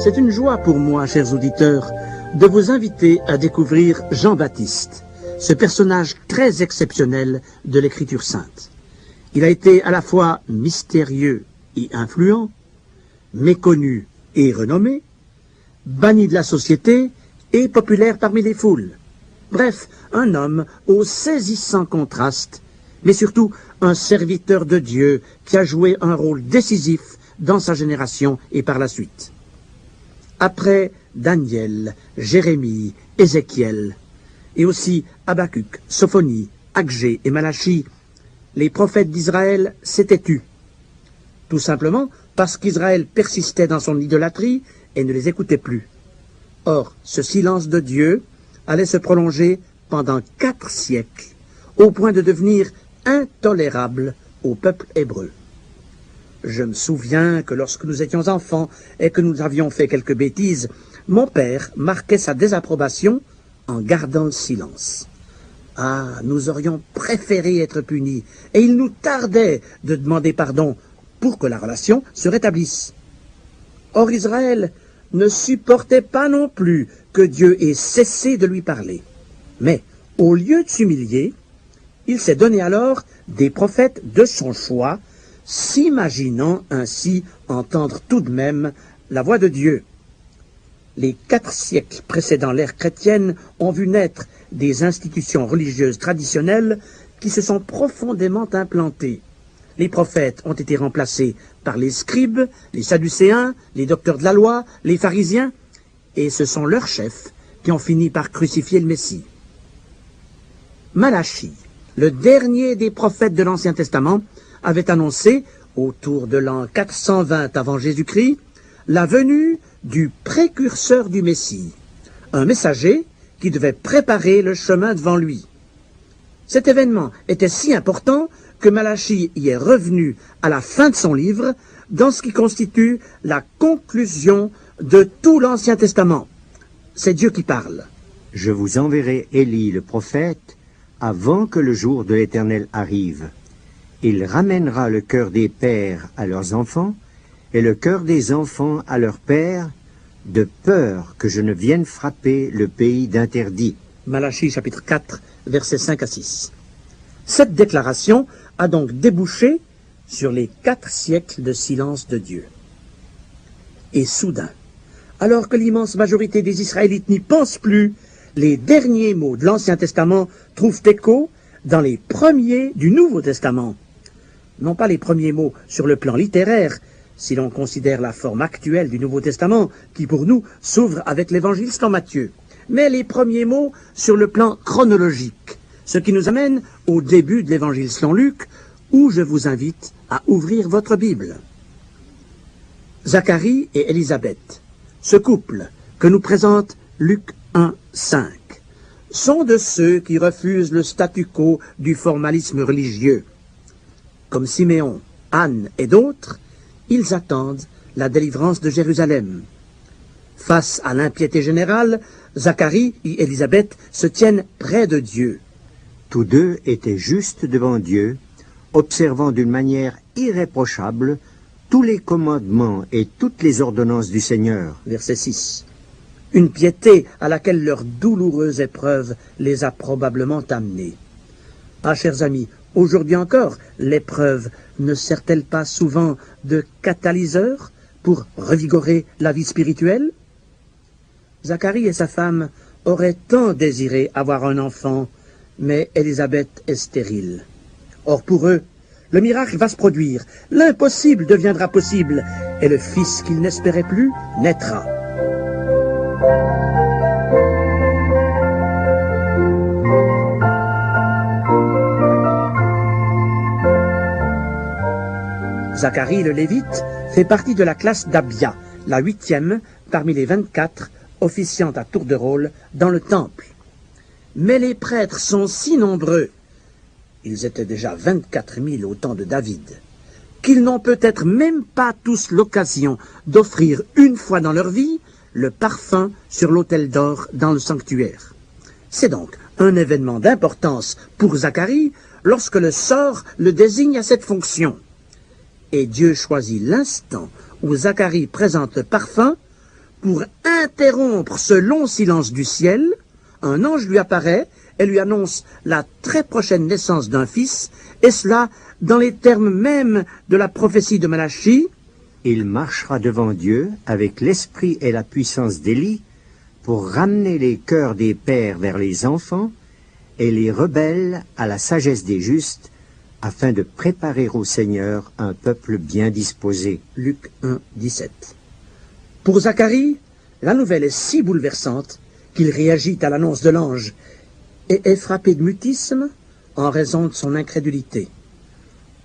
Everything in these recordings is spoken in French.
C'est une joie pour moi, chers auditeurs, de vous inviter à découvrir Jean-Baptiste, ce personnage très exceptionnel de l'Écriture sainte. Il a été à la fois mystérieux et influent, méconnu et renommé, banni de la société et populaire parmi les foules. Bref, un homme au saisissant contraste, mais surtout un serviteur de Dieu qui a joué un rôle décisif dans sa génération et par la suite. Après Daniel, Jérémie, Ézéchiel, et aussi Habacuc, Sophonie, Agé et Malachie, les prophètes d'Israël s'étaient tus. Tout simplement parce qu'Israël persistait dans son idolâtrie et ne les écoutait plus. Or, ce silence de Dieu allait se prolonger pendant 4 siècles, au point de devenir intolérable au peuple hébreu. Je me souviens que lorsque nous étions enfants et que nous avions fait quelques bêtises, mon père marquait sa désapprobation en gardant le silence. Ah, nous aurions préféré être punis, et il nous tardait de demander pardon pour que la relation se rétablisse. Or Israël ne supportait pas non plus que Dieu ait cessé de lui parler. Mais, au lieu de s'humilier, il s'est donné alors des prophètes de son choix, s'imaginant ainsi entendre tout de même la voix de Dieu. Les 4 siècles précédant l'ère chrétienne ont vu naître des institutions religieuses traditionnelles qui se sont profondément implantées. Les prophètes ont été remplacés par les scribes, les sadducéens, les docteurs de la loi, les pharisiens, et ce sont leurs chefs qui ont fini par crucifier le Messie. Malachie, le dernier des prophètes de l'Ancien Testament, avait annoncé, autour de l'an 420 avant Jésus-Christ, la venue du précurseur du Messie, un messager qui devait préparer le chemin devant lui. Cet événement était si important que Malachie y est revenu à la fin de son livre, dans ce qui constitue la conclusion de tout l'Ancien Testament. C'est Dieu qui parle. Je vous enverrai Élie le prophète avant que le jour de l'Éternel arrive. Il ramènera le cœur des pères à leurs enfants et le cœur des enfants à leurs pères, de peur que je ne vienne frapper le pays d'interdit. Malachie chapitre 4, versets 5 à 6. Cette déclaration a donc débouché sur les 4 siècles de silence de Dieu. Et soudain, alors que l'immense majorité des Israélites n'y pensent plus, les derniers mots de l'Ancien Testament trouvent écho dans les premiers du Nouveau Testament. Non pas les premiers mots sur le plan littéraire, si l'on considère la forme actuelle du Nouveau Testament, qui pour nous s'ouvre avec l'Évangile selon Matthieu, mais les premiers mots sur le plan chronologique, ce qui nous amène au début de l'Évangile selon Luc, où je vous invite à ouvrir votre Bible. Zacharie et Élisabeth, ce couple que nous présente Luc 1, 5, sont de ceux qui refusent le statu quo du formalisme religieux. Comme Siméon, Anne et d'autres, ils attendent la délivrance de Jérusalem. Face à l'impiété générale, Zacharie et Élisabeth se tiennent près de Dieu. Tous deux étaient justes devant Dieu, observant d'une manière irréprochable tous les commandements et toutes les ordonnances du Seigneur. Verset 6. Une piété à laquelle leur douloureuse épreuve les a probablement amenés. Ah, chers amis, aujourd'hui encore, l'épreuve ne sert-elle pas souvent de catalyseur pour revigorer la vie spirituelle? Zacharie et sa femme auraient tant désiré avoir un enfant, mais Élisabeth est stérile. Or pour eux, le miracle va se produire, l'impossible deviendra possible, et le fils qu'ils n'espéraient plus naîtra. Zacharie le Lévite fait partie de la classe d'Abia, la 8e parmi les 24 officiant à tour de rôle dans le temple. Mais les prêtres sont si nombreux, ils étaient déjà 24 000 au temps de David, qu'ils n'ont peut-être même pas tous l'occasion d'offrir une fois dans leur vie le parfum sur l'autel d'or dans le sanctuaire. C'est donc un événement d'importance pour Zacharie lorsque le sort le désigne à cette fonction. Et Dieu choisit l'instant où Zacharie présente le parfum pour interrompre ce long silence du ciel, un ange lui apparaît et lui annonce la très prochaine naissance d'un fils, et cela dans les termes mêmes de la prophétie de Malachie. Il marchera devant Dieu avec l'esprit et la puissance d'Élie pour ramener les cœurs des pères vers les enfants et les rebelles à la sagesse des justes, afin de préparer au Seigneur un peuple bien disposé. Luc 1, 17. Pour Zacharie, la nouvelle est si bouleversante qu'il réagit à l'annonce de l'ange et est frappé de mutisme en raison de son incrédulité.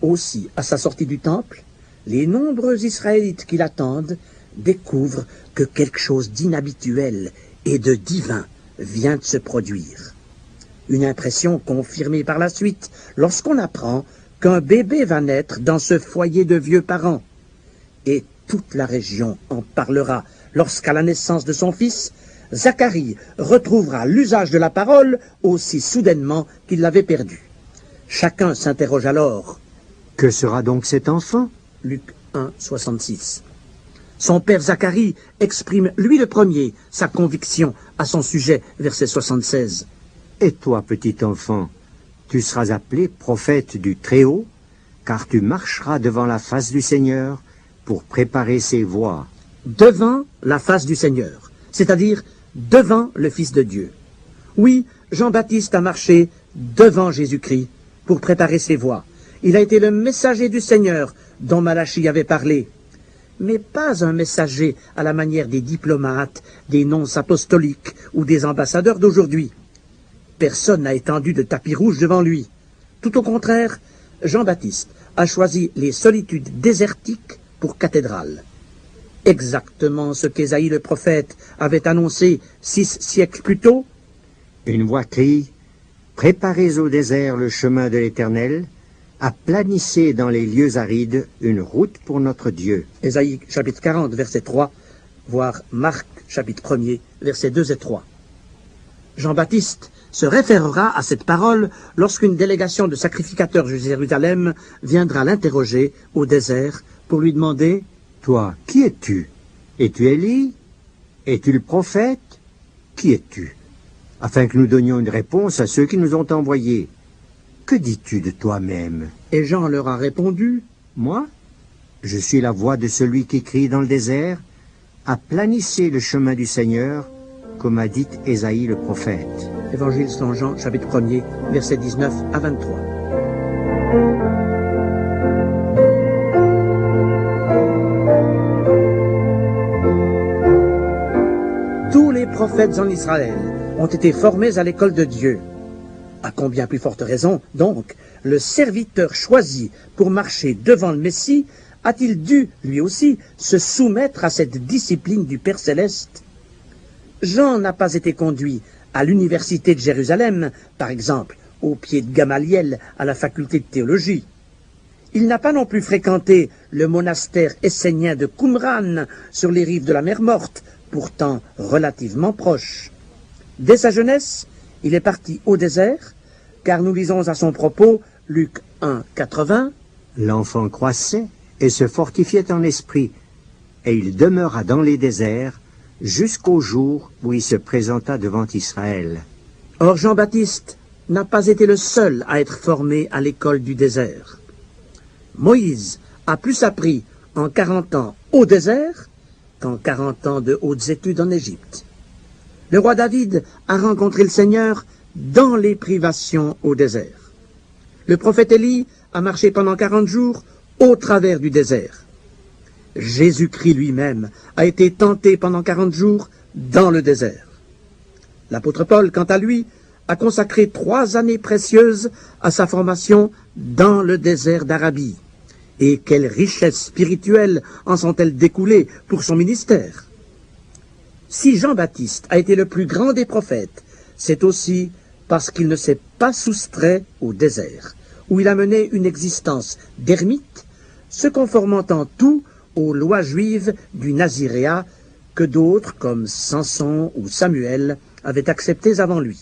Aussi, à sa sortie du temple, les nombreux Israélites qui l'attendent découvrent que quelque chose d'inhabituel et de divin vient de se produire. Une impression confirmée par la suite lorsqu'on apprend qu'un bébé va naître dans ce foyer de vieux parents. Et toute la région en parlera lorsqu'à la naissance de son fils, Zacharie retrouvera l'usage de la parole aussi soudainement qu'il l'avait perdu. Chacun s'interroge alors. Que sera donc cet enfant? Luc 1, 66. Son père Zacharie exprime lui le premier sa conviction à son sujet, verset 76. Et toi, petit enfant, tu seras appelé prophète du Très-Haut, car tu marcheras devant la face du Seigneur pour préparer ses voies. Devant la face du Seigneur, c'est-à-dire devant le Fils de Dieu. Oui, Jean-Baptiste a marché devant Jésus-Christ pour préparer ses voies. Il a été le messager du Seigneur dont Malachie avait parlé. Mais pas un messager à la manière des diplomates, des nonces apostoliques ou des ambassadeurs d'aujourd'hui. Personne n'a étendu de tapis rouge devant lui. Tout au contraire, Jean-Baptiste a choisi les solitudes désertiques pour cathédrale. Exactement ce qu'Ésaïe le prophète avait annoncé 6 siècles plus tôt. Une voix crie « Préparez au désert le chemin de l'Éternel, aplanissez dans les lieux arides une route pour notre Dieu. » Ésaïe chapitre 40, verset 3, voire Marc chapitre 1er, versets 2 et 3. Jean-Baptiste se référera à cette parole lorsqu'une délégation de sacrificateurs de Jérusalem viendra l'interroger au désert pour lui demander « Toi, qui es-tu? Es-tu Élie? Es-tu le prophète? Qui es-tu? » Afin que nous donnions une réponse à ceux qui nous ont envoyés. Que dis-tu de toi-même? Et Jean leur a répondu, « Moi, je suis la voix de celui qui crie dans le désert, aplanissez le chemin du Seigneur, comme a dit Ésaïe le prophète. » Évangile selon Jean, chapitre 1er, versets 19 à 23. Tous les prophètes en Israël ont été formés à l'école de Dieu. À combien plus forte raison, donc, le serviteur choisi pour marcher devant le Messie a-t-il dû, lui aussi, se soumettre à cette discipline du Père Céleste? Jean n'a pas été conduit à l'université de Jérusalem, par exemple, au pied de Gamaliel à la faculté de théologie. Il n'a pas non plus fréquenté le monastère essénien de Qumran sur les rives de la mer Morte, pourtant relativement proche. Dès sa jeunesse, il est parti au désert, car nous lisons à son propos Luc 1, 80. L'enfant croissait et se fortifiait en esprit, et il demeura dans les déserts jusqu'au jour où il se présenta devant Israël. Or Jean-Baptiste n'a pas été le seul à être formé à l'école du désert. Moïse a plus appris en 40 ans au désert qu'en 40 ans de hautes études en Égypte. Le roi David a rencontré le Seigneur dans les privations au désert. Le prophète Élie a marché pendant 40 jours au travers du désert. Jésus-Christ lui-même a été tenté pendant 40 jours dans le désert. L'apôtre Paul, quant à lui, a consacré 3 années précieuses à sa formation dans le désert d'Arabie. Et quelles richesses spirituelles en sont-elles découlées pour son ministère? Si Jean-Baptiste a été le plus grand des prophètes, c'est aussi parce qu'il ne s'est pas soustrait au désert, où il a mené une existence d'ermite, se conformant en tout aux lois juives du Naziréat que d'autres, comme Samson ou Samuel, avaient acceptées avant lui.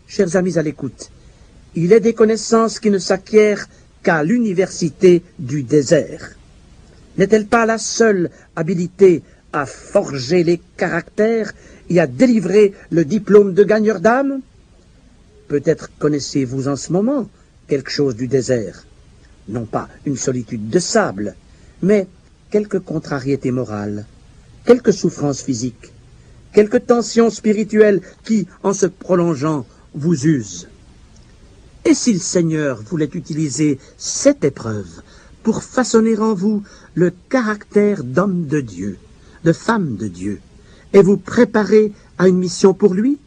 Chers amis à l'écoute, il est des connaissances qui ne s'acquièrent qu'à l'université du désert. N'est-elle pas la seule habilité à forger les caractères et à délivrer le diplôme de gagneur d'âme? Peut-être connaissez-vous en ce moment quelque chose du désert. Non pas une solitude de sable, mais quelques contrariétés morales, quelques souffrances physiques, quelques tensions spirituelles qui, en se prolongeant, vous usent. Et si le Seigneur voulait utiliser cette épreuve pour façonner en vous le caractère d'homme de Dieu, de femme de Dieu, et vous préparer à une mission pour lui?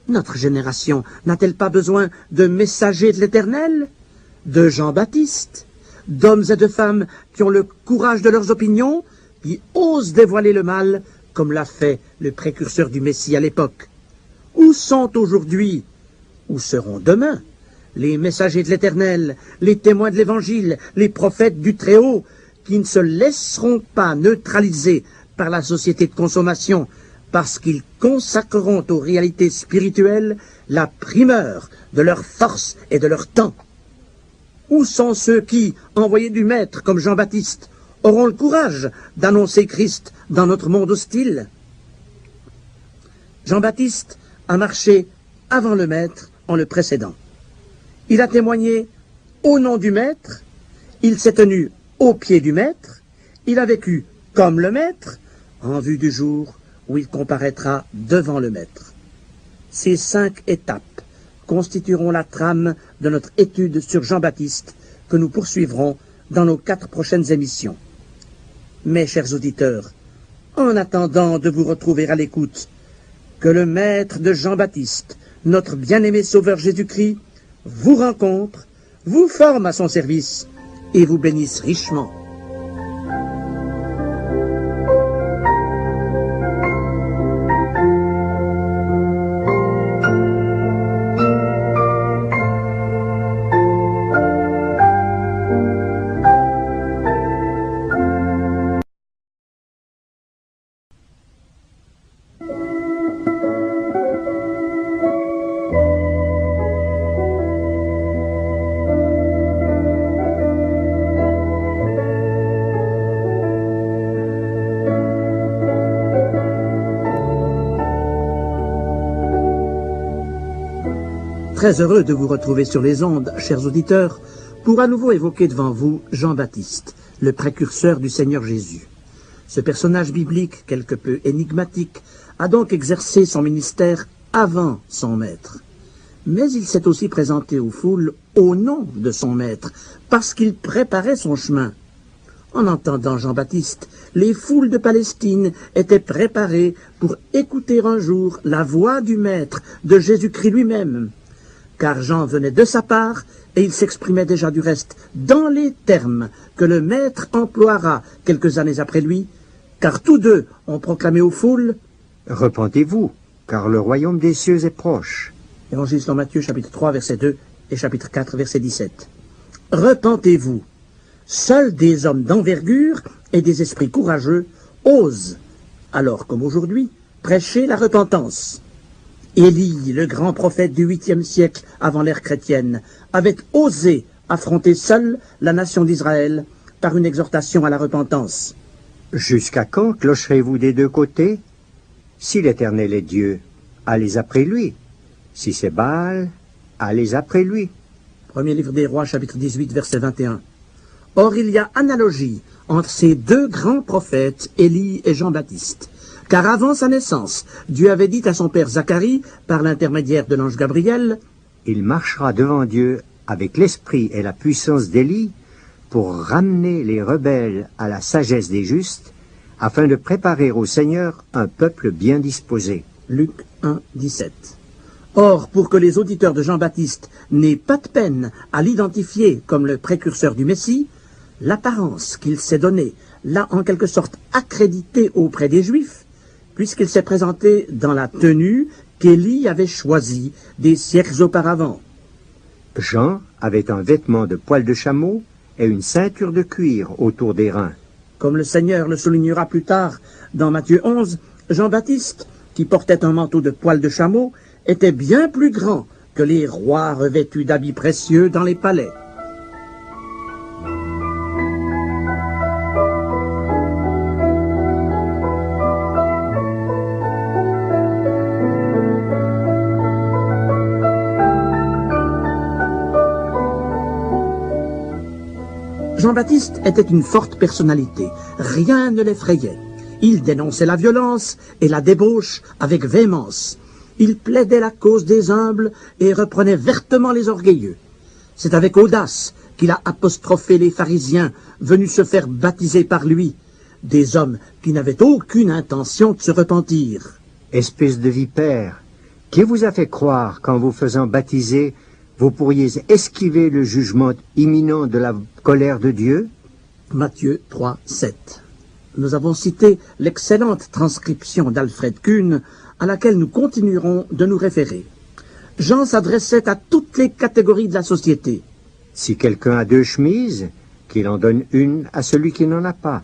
Notre génération n'a-t-elle pas besoin de messagers de l'Éternel, de Jean-Baptiste, d'hommes et de femmes qui ont le courage de leurs opinions, qui osent dévoiler le mal, comme l'a fait le précurseur du Messie à l'époque? Où sont aujourd'hui, où seront demain, les messagers de l'Éternel, les témoins de l'Évangile, les prophètes du Très-Haut, qui ne se laisseront pas neutraliser par la société de consommation, parce qu'ils consacreront aux réalités spirituelles la primeur de leur force et de leur temps? Où sont ceux qui, envoyés du Maître comme Jean-Baptiste, auront le courage d'annoncer Christ dans notre monde hostile? Jean-Baptiste a marché avant le Maître en le précédant. Il a témoigné au nom du Maître, il s'est tenu au pied du Maître, il a vécu comme le Maître, en vue du jour où il comparaîtra devant le Maître. Ces 5 étapes constitueront la trame de notre étude sur Jean-Baptiste que nous poursuivrons dans nos 4 prochaines émissions. Mes chers auditeurs, en attendant de vous retrouver à l'écoute, que le Maître de Jean-Baptiste, notre bien-aimé Sauveur Jésus-Christ, vous rencontre, vous forme à son service et vous bénisse richement. Très heureux de vous retrouver sur les ondes, chers auditeurs, pour à nouveau évoquer devant vous Jean-Baptiste, le précurseur du Seigneur Jésus. Ce personnage biblique, quelque peu énigmatique, a donc exercé son ministère avant son maître. Mais il s'est aussi présenté aux foules au nom de son maître, parce qu'il préparait son chemin. En entendant Jean-Baptiste, les foules de Palestine étaient préparées pour écouter un jour la voix du maître, de Jésus-Christ lui-même. Car Jean venait de sa part, et il s'exprimait déjà du reste dans les termes que le Maître emploiera quelques années après lui, car tous deux ont proclamé aux foules « Repentez-vous, car le royaume des cieux est proche. » Évangile selon Matthieu, chapitre 3, verset 2, et chapitre 4, verset 17. « Repentez-vous. Seuls des hommes d'envergure et des esprits courageux osent, alors comme aujourd'hui, prêcher la repentance. » Élie, le grand prophète du 8e siècle avant l'ère chrétienne, avait osé affronter seul la nation d'Israël par une exhortation à la repentance. « Jusqu'à quand clocherez-vous des deux côtés? Si l'Éternel est Dieu, allez après lui. Si c'est Baal, allez après lui. » Premier livre des Rois, chapitre 18, verset 21. Or, il y a analogie entre ces deux grands prophètes, Élie et Jean-Baptiste. Car avant sa naissance, Dieu avait dit à son père Zacharie, par l'intermédiaire de l'ange Gabriel, « Il marchera devant Dieu avec l'esprit et la puissance d'Élie pour ramener les rebelles à la sagesse des justes, afin de préparer au Seigneur un peuple bien disposé. » Luc 1, 17. Or, pour que les auditeurs de Jean-Baptiste n'aient pas de peine à l'identifier comme le précurseur du Messie, l'apparence qu'il s'est donnée l'a en quelque sorte accrédité auprès des Juifs, puisqu'il s'est présenté dans la tenue qu'Élie avait choisie des siècles auparavant. Jean avait un vêtement de poil de chameau et une ceinture de cuir autour des reins. Comme le Seigneur le soulignera plus tard dans Matthieu 11, Jean-Baptiste, qui portait un manteau de poil de chameau, était bien plus grand que les rois revêtus d'habits précieux dans les palais. Jean-Baptiste était une forte personnalité. Rien ne l'effrayait. Il dénonçait la violence et la débauche avec véhémence. Il plaidait la cause des humbles et reprenait vertement les orgueilleux. C'est avec audace qu'il a apostrophé les pharisiens venus se faire baptiser par lui, des hommes qui n'avaient aucune intention de se repentir. Espèce de vipère, qui vous a fait croire qu'en vous faisant baptiser, vous pourriez esquiver le jugement imminent de la colère de Dieu? Matthieu 3, 7. Nous avons cité l'excellente transcription d'Alfred Kuhn, à laquelle nous continuerons de nous référer. Jean s'adressait à toutes les catégories de la société. Si quelqu'un a 2 chemises, qu'il en donne une à celui qui n'en a pas.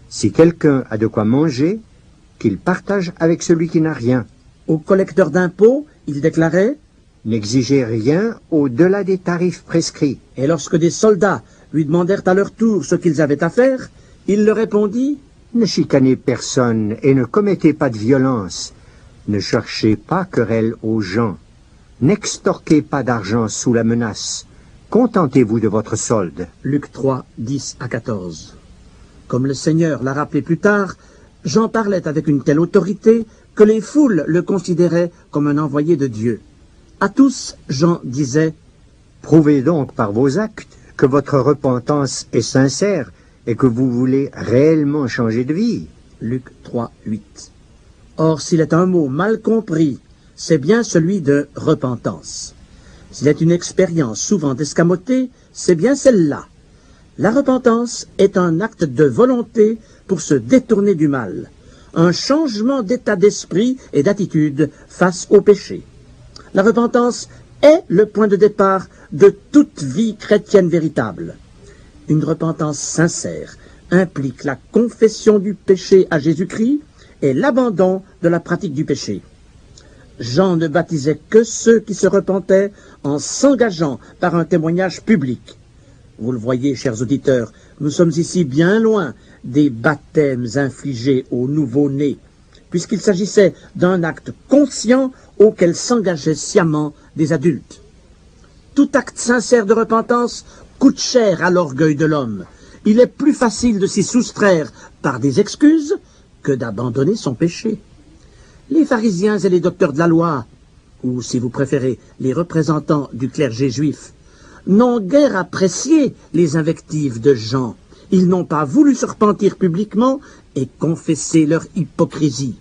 Si quelqu'un a de quoi manger, qu'il partage avec celui qui n'a rien. Aux collecteurs d'impôts, il déclarait: N'exigez rien au-delà des tarifs prescrits. Et lorsque des soldats lui demandèrent à leur tour ce qu'ils avaient à faire, il leur répondit: Ne chicanez personne et ne commettez pas de violence. Ne cherchez pas querelle aux gens. N'extorquez pas d'argent sous la menace. Contentez-vous de votre solde. Luc 3, 10 à 14. Comme le Seigneur l'a rappelé plus tard, Jean parlait avec une telle autorité que les foules le considéraient comme un envoyé de Dieu. À tous, Jean disait: Prouvez donc par vos actes que votre repentance est sincère et que vous voulez réellement changer de vie. Luc 3, 8. Or, s'il est un mot mal compris, c'est bien celui de repentance. S'il est une expérience souvent escamotée, c'est bien celle-là. La repentance est un acte de volonté pour se détourner du mal, un changement d'état d'esprit et d'attitude face au péché. La repentance est le point de départ de toute vie chrétienne véritable. Une repentance sincère implique la confession du péché à Jésus-Christ et l'abandon de la pratique du péché. Jean ne baptisait que ceux qui se repentaient en s'engageant par un témoignage public. Vous le voyez, chers auditeurs, nous sommes ici bien loin des baptêmes infligés aux nouveau-nés, puisqu'il s'agissait d'un acte conscient auquel s'engageaient sciemment des adultes. Tout acte sincère de repentance coûte cher à l'orgueil de l'homme. Il est plus facile de s'y soustraire par des excuses que d'abandonner son péché. Les pharisiens et les docteurs de la loi, ou si vous préférez, les représentants du clergé juif, n'ont guère apprécié les invectives de Jean. Ils n'ont pas voulu se repentir publiquement et confesser leur hypocrisie.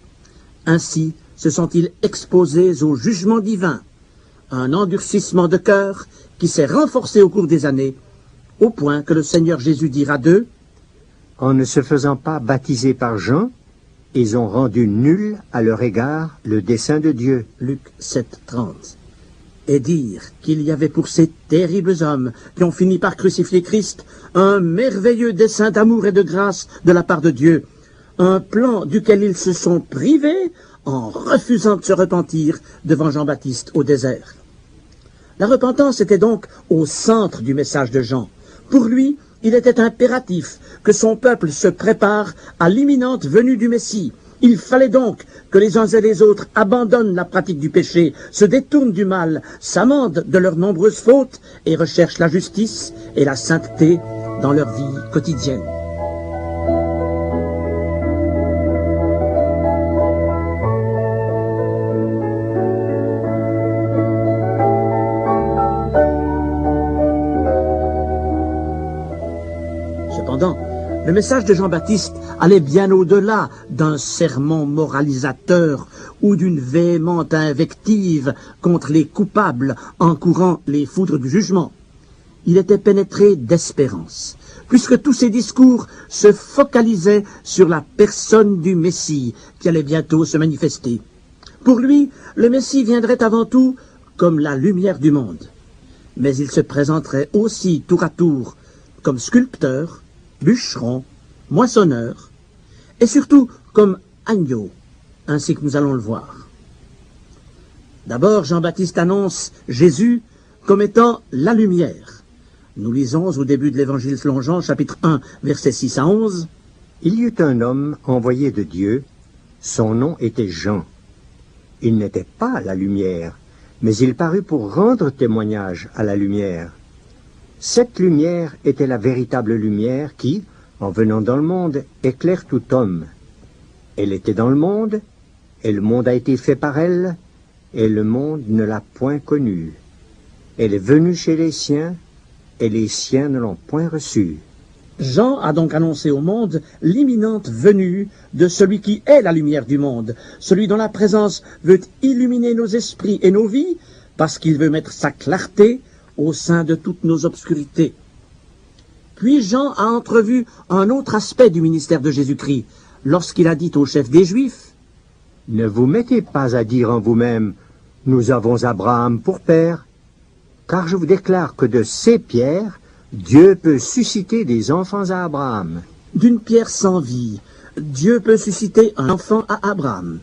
Ainsi se sont-ils exposés au jugement divin, un endurcissement de cœur qui s'est renforcé au cours des années, au point que le Seigneur Jésus dira d'eux: En ne se faisant pas baptiser par Jean, ils ont rendu nul à leur égard le dessein de Dieu. Luc 7, 30. Et dire qu'il y avait pour ces terribles hommes qui ont fini par crucifier Christ un merveilleux dessein d'amour et de grâce de la part de Dieu, un plan duquel ils se sont privés en refusant de se repentir devant Jean-Baptiste au désert. La repentance était donc au centre du message de Jean. Pour lui, il était impératif que son peuple se prépare à l'imminente venue du Messie. Il fallait donc que les uns et les autres abandonnent la pratique du péché, se détournent du mal, s'amendent de leurs nombreuses fautes et recherchent la justice et la sainteté dans leur vie quotidienne. Cependant, le message de Jean-Baptiste allait bien au-delà d'un sermon moralisateur ou d'une véhémente invective contre les coupables encourant les foudres du jugement. Il était pénétré d'espérance, puisque tous ses discours se focalisaient sur la personne du Messie qui allait bientôt se manifester. Pour lui, le Messie viendrait avant tout comme la lumière du monde, mais il se présenterait aussi tour à tour comme sculpteur, bûcheron, moissonneur, et surtout comme agneau, ainsi que nous allons le voir. D'abord, Jean-Baptiste annonce Jésus comme étant la lumière. Nous lisons au début de l'Évangile selon Jean, chapitre 1, versets 6 à 11. Il y eut un homme envoyé de Dieu, son nom était Jean. Il n'était pas la lumière, mais il parut pour rendre témoignage à la lumière. Cette lumière était la véritable lumière qui, en venant dans le monde, éclaire tout homme. Elle était dans le monde, et le monde a été fait par elle, et le monde ne l'a point connue. Elle est venue chez les siens, et les siens ne l'ont point reçue. Jean a donc annoncé au monde l'imminente venue de celui qui est la lumière du monde, celui dont la présence veut illuminer nos esprits et nos vies, parce qu'il veut mettre sa clarté au sein de toutes nos obscurités. Puis Jean a entrevu un autre aspect du ministère de Jésus-Christ, lorsqu'il a dit au chef des Juifs, « Ne vous mettez pas à dire en vous-même, « Nous avons Abraham pour père », car je vous déclare que de ces pierres, Dieu peut susciter des enfants à Abraham. D'une pierre sans vie, Dieu peut susciter un enfant à Abraham.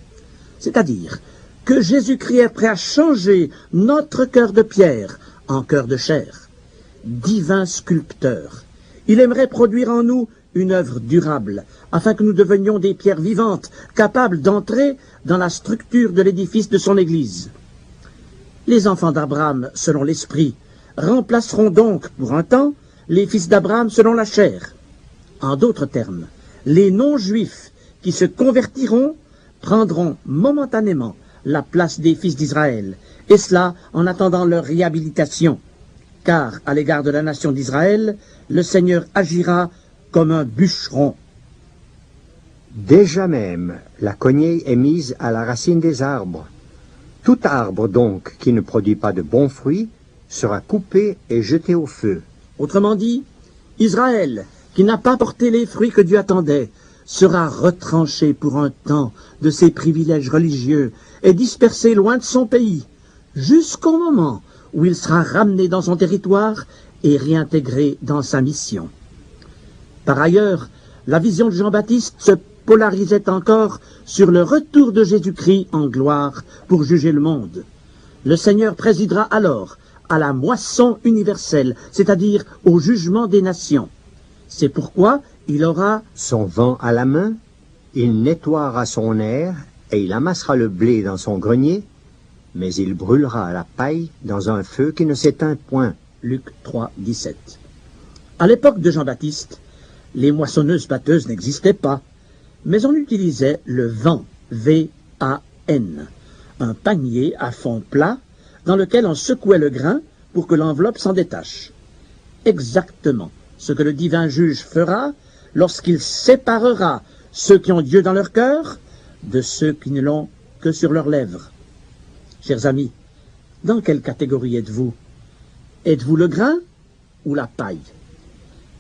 C'est-à-dire que Jésus-Christ est prêt à changer notre cœur de pierre en cœur de chair. Divin sculpteur, il aimerait produire en nous une œuvre durable, afin que nous devenions des pierres vivantes, capables d'entrer dans la structure de l'édifice de son Église. Les enfants d'Abraham, selon l'Esprit, remplaceront donc, pour un temps, les fils d'Abraham selon la chair. En d'autres termes, les non-juifs qui se convertiront prendront momentanément la place des fils d'Israël, et cela en attendant leur réhabilitation, car à l'égard de la nation d'Israël, le Seigneur agira comme un bûcheron. Déjà même, la cognée est mise à la racine des arbres. Tout arbre donc qui ne produit pas de bons fruits sera coupé et jeté au feu. Autrement dit, Israël, qui n'a pas porté les fruits que Dieu attendait, sera retranché pour un temps de ses privilèges religieux et dispersé loin de son pays, jusqu'au moment où il sera ramené dans son territoire et réintégré dans sa mission. Par ailleurs, la vision de Jean-Baptiste se polarisait encore sur le retour de Jésus-Christ en gloire pour juger le monde. Le Seigneur présidera alors à la moisson universelle, c'est-à-dire au jugement des nations. C'est pourquoi il aura son vent à la main, il nettoiera son aire et il amassera le blé dans son grenier, mais il brûlera la paille dans un feu qui ne s'éteint point. Luc 3, 17. À l'époque de Jean-Baptiste, les moissonneuses-batteuses n'existaient pas, mais on utilisait le vent, V-A-N, un panier à fond plat dans lequel on secouait le grain pour que l'enveloppe s'en détache. Exactement ce que le divin juge fera lorsqu'il séparera ceux qui ont Dieu dans leur cœur de ceux qui ne l'ont que sur leurs lèvres. Chers amis, dans quelle catégorie êtes-vous? Êtes-vous le grain ou la paille?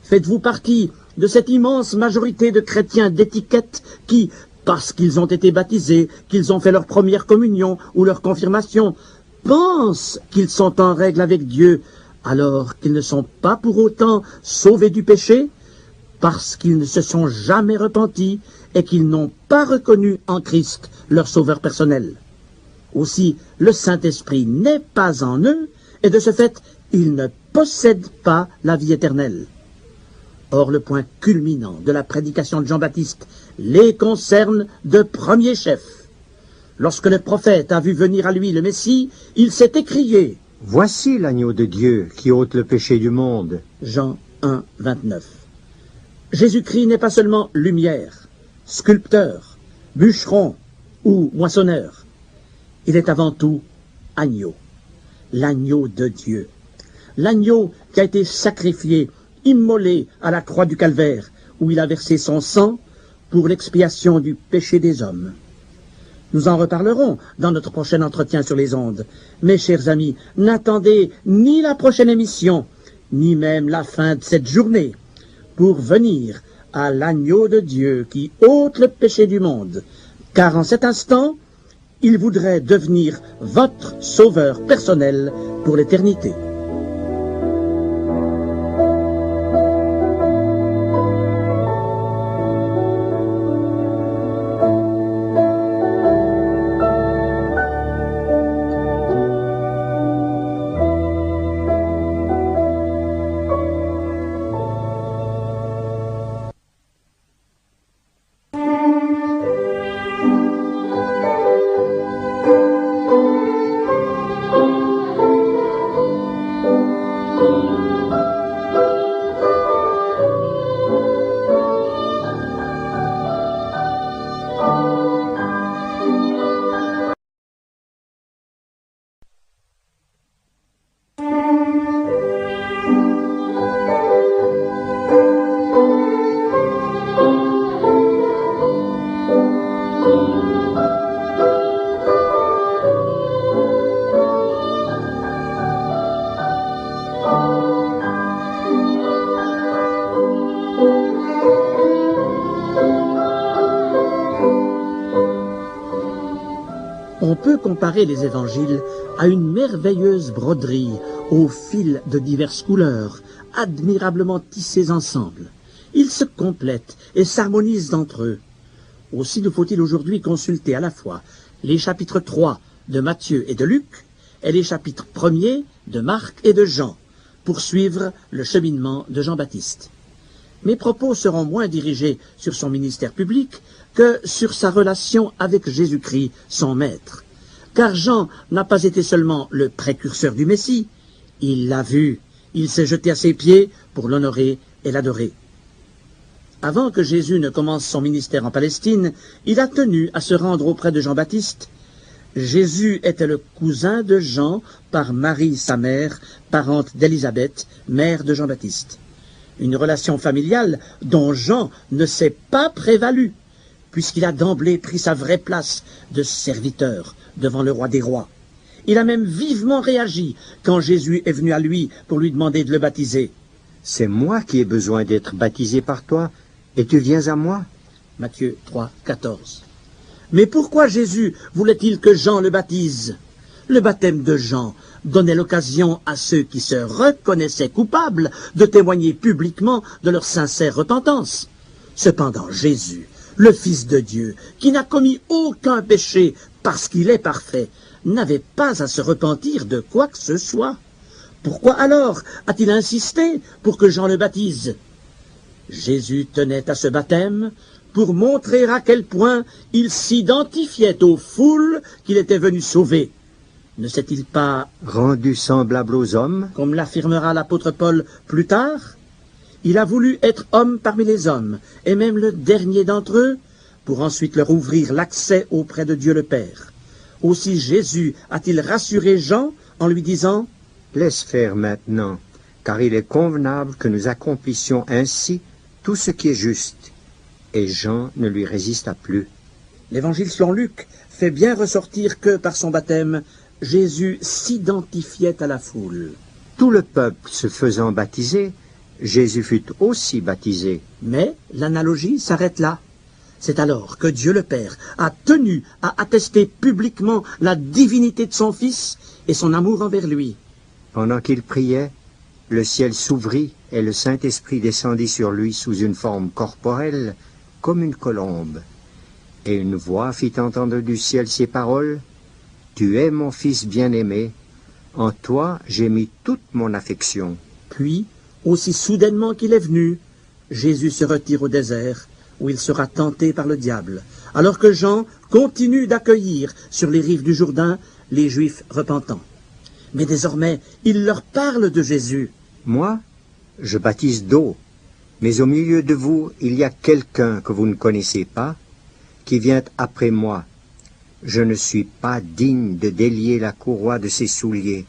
Faites-vous partie de cette immense majorité de chrétiens d'étiquette qui, parce qu'ils ont été baptisés, qu'ils ont fait leur première communion ou leur confirmation, pensent qu'ils sont en règle avec Dieu, alors qu'ils ne sont pas pour autant sauvés du péché, parce qu'ils ne se sont jamais repentis et qu'ils n'ont pas reconnu en Christ leur sauveur personnel. Aussi, le Saint-Esprit n'est pas en eux, et de ce fait, ils ne possèdent pas la vie éternelle. Or, le point culminant de la prédication de Jean-Baptiste les concerne de premier chef. Lorsque le prophète a vu venir à lui le Messie, il s'est écrié « Voici l'agneau de Dieu qui ôte le péché du monde. » Jean 1, 29. Jésus-Christ n'est pas seulement lumière, sculpteur, bûcheron ou moissonneur. Il est avant tout agneau, l'agneau de Dieu. L'agneau qui a été sacrifié, immolé à la croix du calvaire, où il a versé son sang pour l'expiation du péché des hommes. Nous en reparlerons dans notre prochain entretien sur les ondes. Mes chers amis, n'attendez ni la prochaine émission, ni même la fin de cette journée, pour venir à l'agneau de Dieu qui ôte le péché du monde, car en cet instant, il voudrait devenir votre sauveur personnel pour l'éternité. On peut comparer les évangiles à une merveilleuse broderie aux fils de diverses couleurs, admirablement tissés ensemble. Ils se complètent et s'harmonisent entre eux. Aussi nous faut-il aujourd'hui consulter à la fois les chapitres 3 de Matthieu et de Luc et les chapitres 1er de Marc et de Jean pour suivre le cheminement de Jean-Baptiste. Mes propos seront moins dirigés sur son ministère public que sur sa relation avec Jésus-Christ, son maître. Car Jean n'a pas été seulement le précurseur du Messie, il l'a vu, il s'est jeté à ses pieds pour l'honorer et l'adorer. Avant que Jésus ne commence son ministère en Palestine, il a tenu à se rendre auprès de Jean-Baptiste. Jésus était le cousin de Jean par Marie, sa mère, parente d'Élisabeth, mère de Jean-Baptiste. Une relation familiale dont Jean ne s'est pas prévalu, puisqu'il a d'emblée pris sa vraie place de serviteur devant le roi des rois. Il a même vivement réagi quand Jésus est venu à lui pour lui demander de le baptiser. « C'est moi qui ai besoin d'être baptisé par toi, et tu viens à moi ?» Matthieu 3, 14. Mais pourquoi Jésus voulait-il que Jean le baptise? Le baptême de Jean donnait l'occasion à ceux qui se reconnaissaient coupables de témoigner publiquement de leur sincère repentance. Cependant Jésus, le Fils de Dieu, qui n'a commis aucun péché parce qu'il est parfait, n'avait pas à se repentir de quoi que ce soit. Pourquoi alors a-t-il insisté pour que Jean le baptise? Jésus tenait à ce baptême pour montrer à quel point il s'identifiait aux foules qu'il était venu sauver. Ne s'est-il pas rendu semblable aux hommes, comme l'affirmera l'apôtre Paul plus tard? Il a voulu être homme parmi les hommes, et même le dernier d'entre eux, pour ensuite leur ouvrir l'accès auprès de Dieu le Père. Aussi Jésus a-t-il rassuré Jean en lui disant « Laisse faire maintenant, car il est convenable que nous accomplissions ainsi tout ce qui est juste. » Et Jean ne lui résista plus. L'évangile selon Luc fait bien ressortir que, par son baptême, Jésus s'identifiait à la foule. Tout le peuple se faisant baptiser, Jésus fut aussi baptisé. Mais l'analogie s'arrête là. C'est alors que Dieu le Père a tenu à attester publiquement la divinité de son Fils et son amour envers lui. Pendant qu'il priait, le ciel s'ouvrit et le Saint-Esprit descendit sur lui sous une forme corporelle, comme une colombe. Et une voix fit entendre du ciel ces paroles, « Tu es mon Fils bien-aimé, en toi j'ai mis toute mon affection. » Puis, aussi soudainement qu'il est venu, Jésus se retire au désert, où il sera tenté par le diable, alors que Jean continue d'accueillir sur les rives du Jourdain les Juifs repentants. Mais désormais, il leur parle de Jésus. « Moi, je baptise d'eau, mais au milieu de vous, il y a quelqu'un que vous ne connaissez pas, qui vient après moi. Je ne suis pas digne de délier la courroie de ses souliers.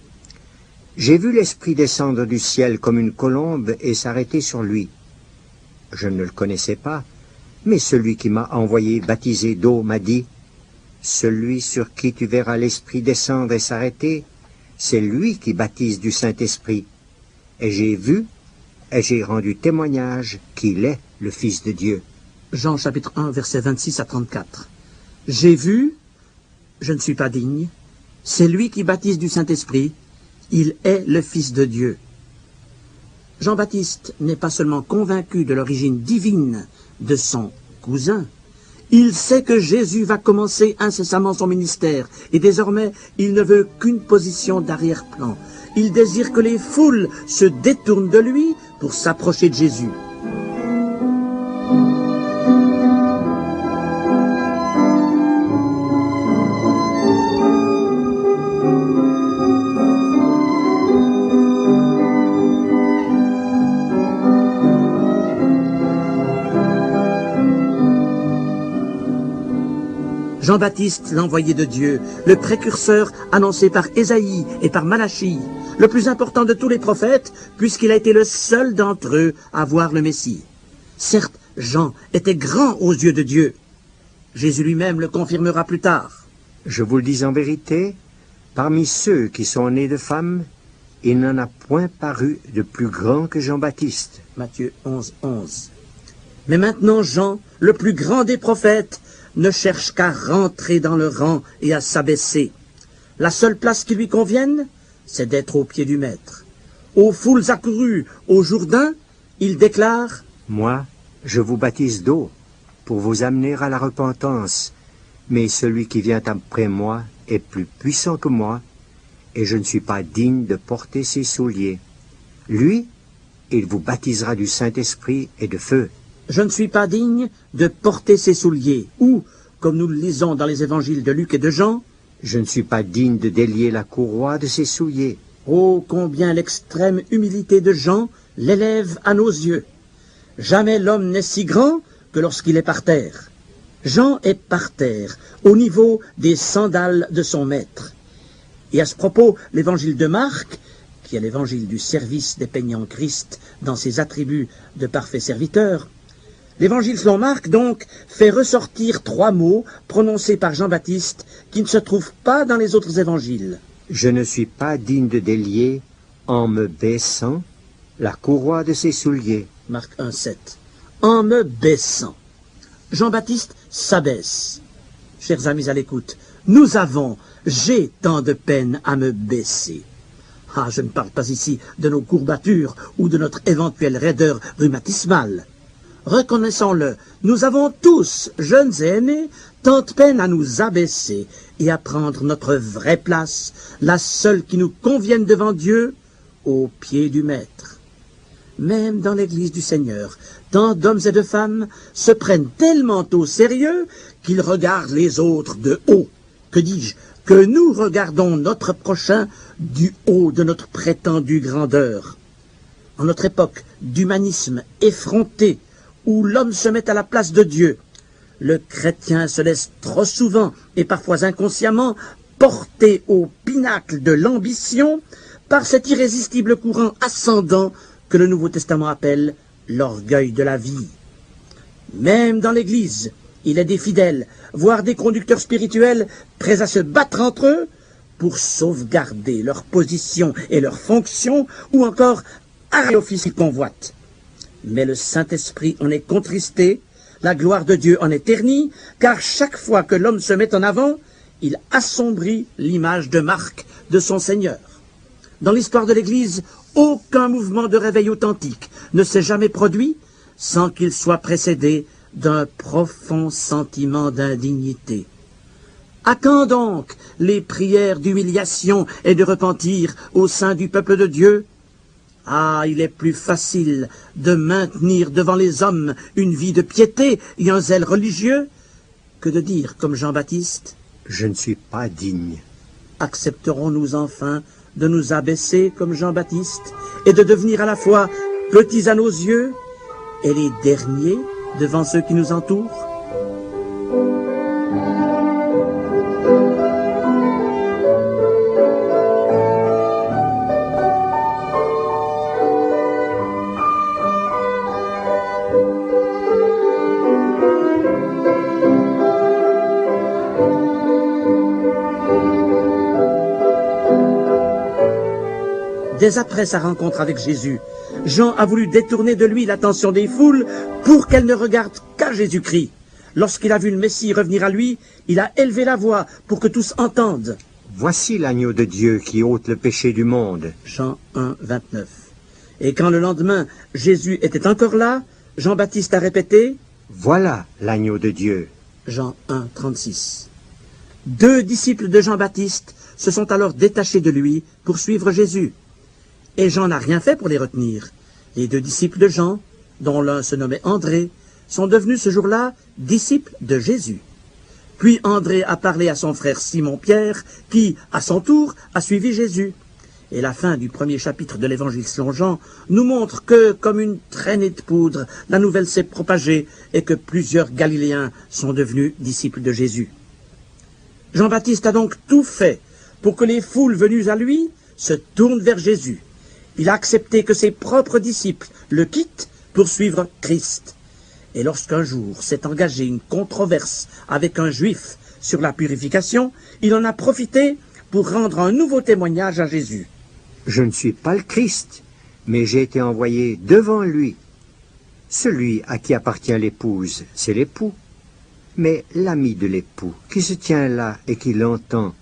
J'ai vu l'Esprit descendre du ciel comme une colombe et s'arrêter sur lui. Je ne le connaissais pas, mais celui qui m'a envoyé baptiser d'eau m'a dit, « Celui sur qui tu verras l'Esprit descendre et s'arrêter, c'est lui qui baptise du Saint-Esprit. Et j'ai vu, et j'ai rendu témoignage qu'il est le Fils de Dieu. » Jean chapitre 1, versets 26 à 34. J'ai vu, je ne suis pas digne, c'est lui qui baptise du Saint-Esprit, il est le Fils de Dieu. Jean-Baptiste n'est pas seulement convaincu de l'origine divine de son cousin, il sait que Jésus va commencer incessamment son ministère, et désormais il ne veut qu'une position d'arrière-plan. Il désire que les foules se détournent de lui pour s'approcher de Jésus. Jean-Baptiste, l'envoyé de Dieu, le précurseur annoncé par Ésaïe et par Malachie, le plus important de tous les prophètes, puisqu'il a été le seul d'entre eux à voir le Messie. Certes, Jean était grand aux yeux de Dieu. Jésus lui-même le confirmera plus tard. Je vous le dis en vérité, parmi ceux qui sont nés de femmes, il n'en a point paru de plus grand que Jean-Baptiste. Matthieu 11, 11. Mais maintenant Jean, le plus grand des prophètes, ne cherche qu'à rentrer dans le rang et à s'abaisser. La seule place qui lui convienne, c'est d'être au pied du Maître. Aux foules accourues au Jourdain, il déclare « Moi, je vous baptise d'eau pour vous amener à la repentance, mais celui qui vient après moi est plus puissant que moi, et je ne suis pas digne de porter ses souliers. Lui, il vous baptisera du Saint-Esprit et de feu. » Je ne suis pas digne de porter ses souliers, ou, comme nous le lisons dans les évangiles de Luc et de Jean, je ne suis pas digne de délier la courroie de ses souliers. Oh, combien l'extrême humilité de Jean l'élève à nos yeux. Jamais l'homme n'est si grand que lorsqu'il est par terre. Jean est par terre, au niveau des sandales de son maître. Et à ce propos, l'évangile de Marc, qui est l'évangile du service dépeignant Christ dans ses attributs de parfait serviteur, l'évangile selon Marc, donc, fait ressortir 3 mots prononcés par Jean-Baptiste qui ne se trouvent pas dans les autres évangiles. Je ne suis pas digne de délier, en me baissant, la courroie de ses souliers. Marc 1,7. En me baissant. Jean-Baptiste s'abaisse. Chers amis à l'écoute, j'ai tant de peine à me baisser. Ah, je ne parle pas ici de nos courbatures ou de notre éventuelle raideur rhumatismale. Reconnaissons-le, nous avons tous, jeunes et aînés, tant de peine à nous abaisser et à prendre notre vraie place, la seule qui nous convienne devant Dieu, au pied du Maître. Même dans l'Église du Seigneur, tant d'hommes et de femmes se prennent tellement au sérieux qu'ils regardent les autres de haut. Que dis-je? Que nous regardons notre prochain du haut de notre prétendue grandeur. En notre époque d'humanisme effronté, où l'homme se met à la place de Dieu, le chrétien se laisse trop souvent et parfois inconsciemment porter au pinacle de l'ambition par cet irrésistible courant ascendant que le Nouveau Testament appelle l'orgueil de la vie. Même dans l'Église, il est des fidèles, voire des conducteurs spirituels prêts à se battre entre eux pour sauvegarder leur position et leur fonction, ou encore arrêter l'office qu'ils convoitent. Mais le Saint-Esprit en est contristé, la gloire de Dieu en est ternie, car chaque fois que l'homme se met en avant, il assombrit l'image de marque de son Seigneur. Dans l'histoire de l'Église, aucun mouvement de réveil authentique ne s'est jamais produit sans qu'il soit précédé d'un profond sentiment d'indignité. À quand donc les prières d'humiliation et de repentir au sein du peuple de Dieu? Ah, il est plus facile de maintenir devant les hommes une vie de piété et un zèle religieux que de dire, comme Jean-Baptiste, « Je ne suis pas digne. » Accepterons-nous enfin de nous abaisser comme Jean-Baptiste et de devenir à la fois petits à nos yeux et les derniers devant ceux qui nous entourent? Dès après sa rencontre avec Jésus, Jean a voulu détourner de lui l'attention des foules pour qu'elles ne regardent qu'à Jésus-Christ. Lorsqu'il a vu le Messie revenir à lui, il a élevé la voix pour que tous entendent. Voici l'agneau de Dieu qui ôte le péché du monde. Jean 1, 29. Et quand le lendemain, Jésus était encore là, Jean-Baptiste a répété, Voilà l'agneau de Dieu. Jean 1, 36. 2 disciples de Jean-Baptiste se sont alors détachés de lui pour suivre Jésus. Et Jean n'a rien fait pour les retenir. Les 2 disciples de Jean, dont l'un se nommait André, sont devenus ce jour-là disciples de Jésus. Puis André a parlé à son frère Simon-Pierre, qui, à son tour, a suivi Jésus. Et la fin du premier chapitre de l'Évangile selon Jean nous montre que, comme une traînée de poudre, la nouvelle s'est propagée et que plusieurs Galiléens sont devenus disciples de Jésus. Jean-Baptiste a donc tout fait pour que les foules venues à lui se tournent vers Jésus. Il a accepté que ses propres disciples le quittent pour suivre Christ. Et lorsqu'un jour s'est engagé une controverse avec un juif sur la purification, il en a profité pour rendre un nouveau témoignage à Jésus. Je ne suis pas le Christ, mais j'ai été envoyé devant lui. Celui à qui appartient l'épouse, c'est l'époux. Mais l'ami de l'époux, qui se tient là et qui l'entend,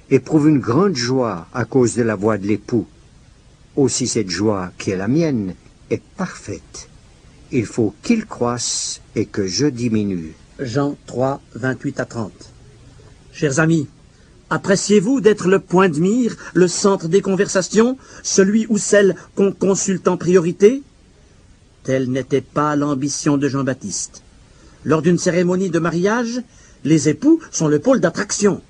éprouve une grande joie à cause de la voix de l'époux. Aussi cette joie qui est la mienne est parfaite. Il faut qu'il croisse et que je diminue. Jean 3, 28 à 30. Chers amis, appréciez-vous d'être le point de mire, le centre des conversations, celui ou celle qu'on consulte en priorité? Telle n'était pas l'ambition de Jean-Baptiste. Lors d'une cérémonie de mariage, les époux sont le pôle d'attraction.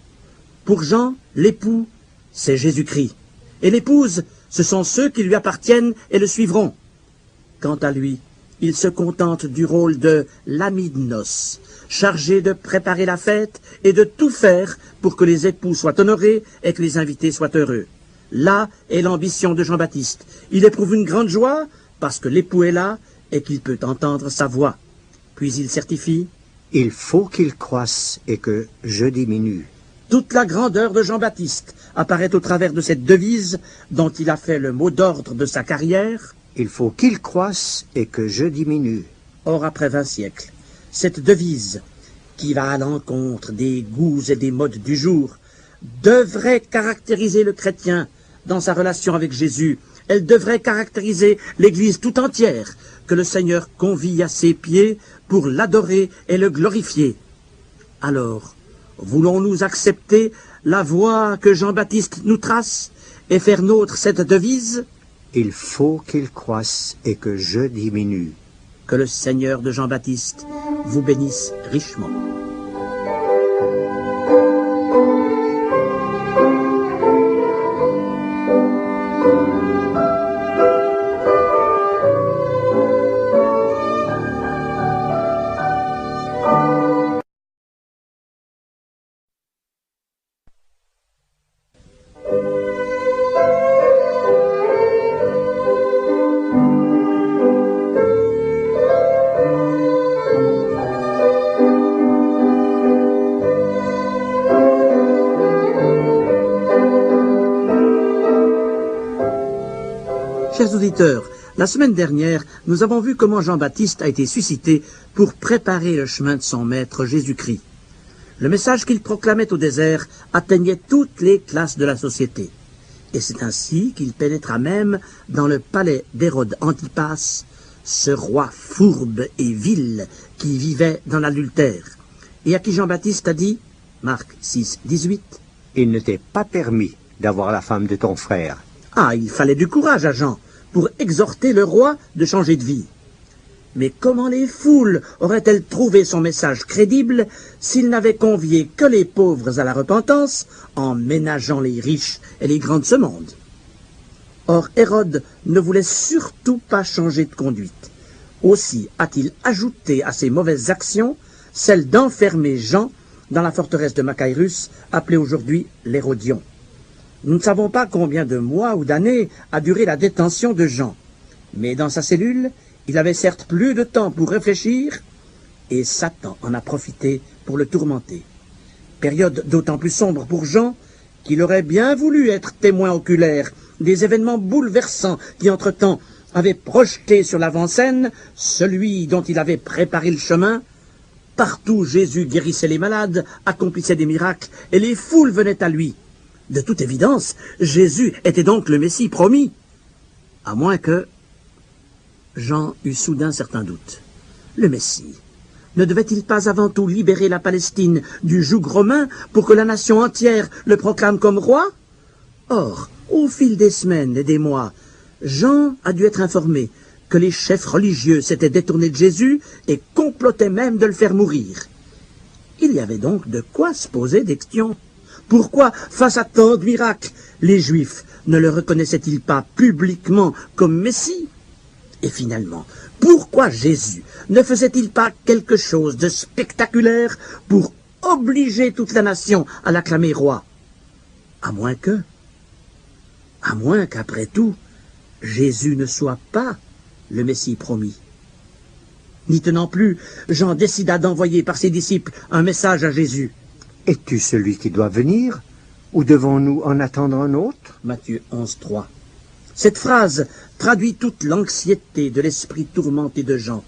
Pour Jean, l'époux, c'est Jésus-Christ. Et l'épouse, ce sont ceux qui lui appartiennent et le suivront. Quant à lui, il se contente du rôle de l'ami de noces, chargé de préparer la fête et de tout faire pour que les époux soient honorés et que les invités soient heureux. Là est l'ambition de Jean-Baptiste. Il éprouve une grande joie parce que l'époux est là et qu'il peut entendre sa voix. Puis il certifie: Il faut qu'il croisse et que je diminue. Toute la grandeur de Jean-Baptiste apparaît au travers de cette devise dont il a fait le mot d'ordre de sa carrière. Il faut qu'il croisse et que je diminue. Or, après 20 siècles, cette devise, qui va à l'encontre des goûts et des modes du jour, devrait caractériser le chrétien dans sa relation avec Jésus. Elle devrait caractériser l'Église tout entière, que le Seigneur convie à ses pieds pour l'adorer et le glorifier. Alors, voulons-nous accepter la voie que Jean-Baptiste nous trace et faire nôtre cette devise? Il faut qu'il croisse et que je diminue. Que le Seigneur de Jean-Baptiste vous bénisse richement. Chers auditeurs, la semaine dernière, nous avons vu comment Jean-Baptiste a été suscité pour préparer le chemin de son maître Jésus-Christ. Le message qu'il proclamait au désert atteignait toutes les classes de la société. Et c'est ainsi qu'il pénétra même dans le palais d'Hérode Antipas, ce roi fourbe et vil qui vivait dans l'adultère, et à qui Jean-Baptiste a dit, Marc 6, 18, « Il ne t'est pas permis d'avoir la femme de ton frère. » Ah, il fallait du courage à Jean pour exhorter le roi de changer de vie. Mais comment les foules auraient-elles trouvé son message crédible s'il n'avait convié que les pauvres à la repentance en ménageant les riches et les grands de ce monde? Or, Hérode ne voulait surtout pas changer de conduite. Aussi a-t-il ajouté à ses mauvaises actions celle d'enfermer Jean dans la forteresse de Macaïrus, appelée aujourd'hui l'Hérodion. Nous ne savons pas combien de mois ou d'années a duré la détention de Jean, mais dans sa cellule, il avait certes plus de temps pour réfléchir, et Satan en a profité pour le tourmenter. Période d'autant plus sombre pour Jean qu'il aurait bien voulu être témoin oculaire des événements bouleversants qui, entre-temps, avaient projeté sur l'avant-scène celui dont il avait préparé le chemin. Partout, Jésus guérissait les malades, accomplissait des miracles, et les foules venaient à lui. De toute évidence, Jésus était donc le Messie promis, à moins que Jean eut soudain certains doutes. Le Messie ne devait-il pas avant tout libérer la Palestine du joug romain pour que la nation entière le proclame comme roi? Or, au fil des semaines et des mois, Jean a dû être informé que les chefs religieux s'étaient détournés de Jésus et complotaient même de le faire mourir. Il y avait donc de quoi se poser des questions. Pourquoi, face à tant de miracles, les Juifs ne le reconnaissaient-ils pas publiquement comme Messie? Et finalement, pourquoi Jésus ne faisait-il pas quelque chose de spectaculaire pour obliger toute la nation à l'acclamer roi? À moins qu'après tout, Jésus ne soit pas le Messie promis. N'y tenant plus, Jean décida d'envoyer par ses disciples un message à Jésus. « Es-tu celui qui doit venir, ou devons-nous en attendre un autre ?» Matthieu 11, 3. Cette phrase traduit toute l'anxiété de l'esprit tourmenté de Jean.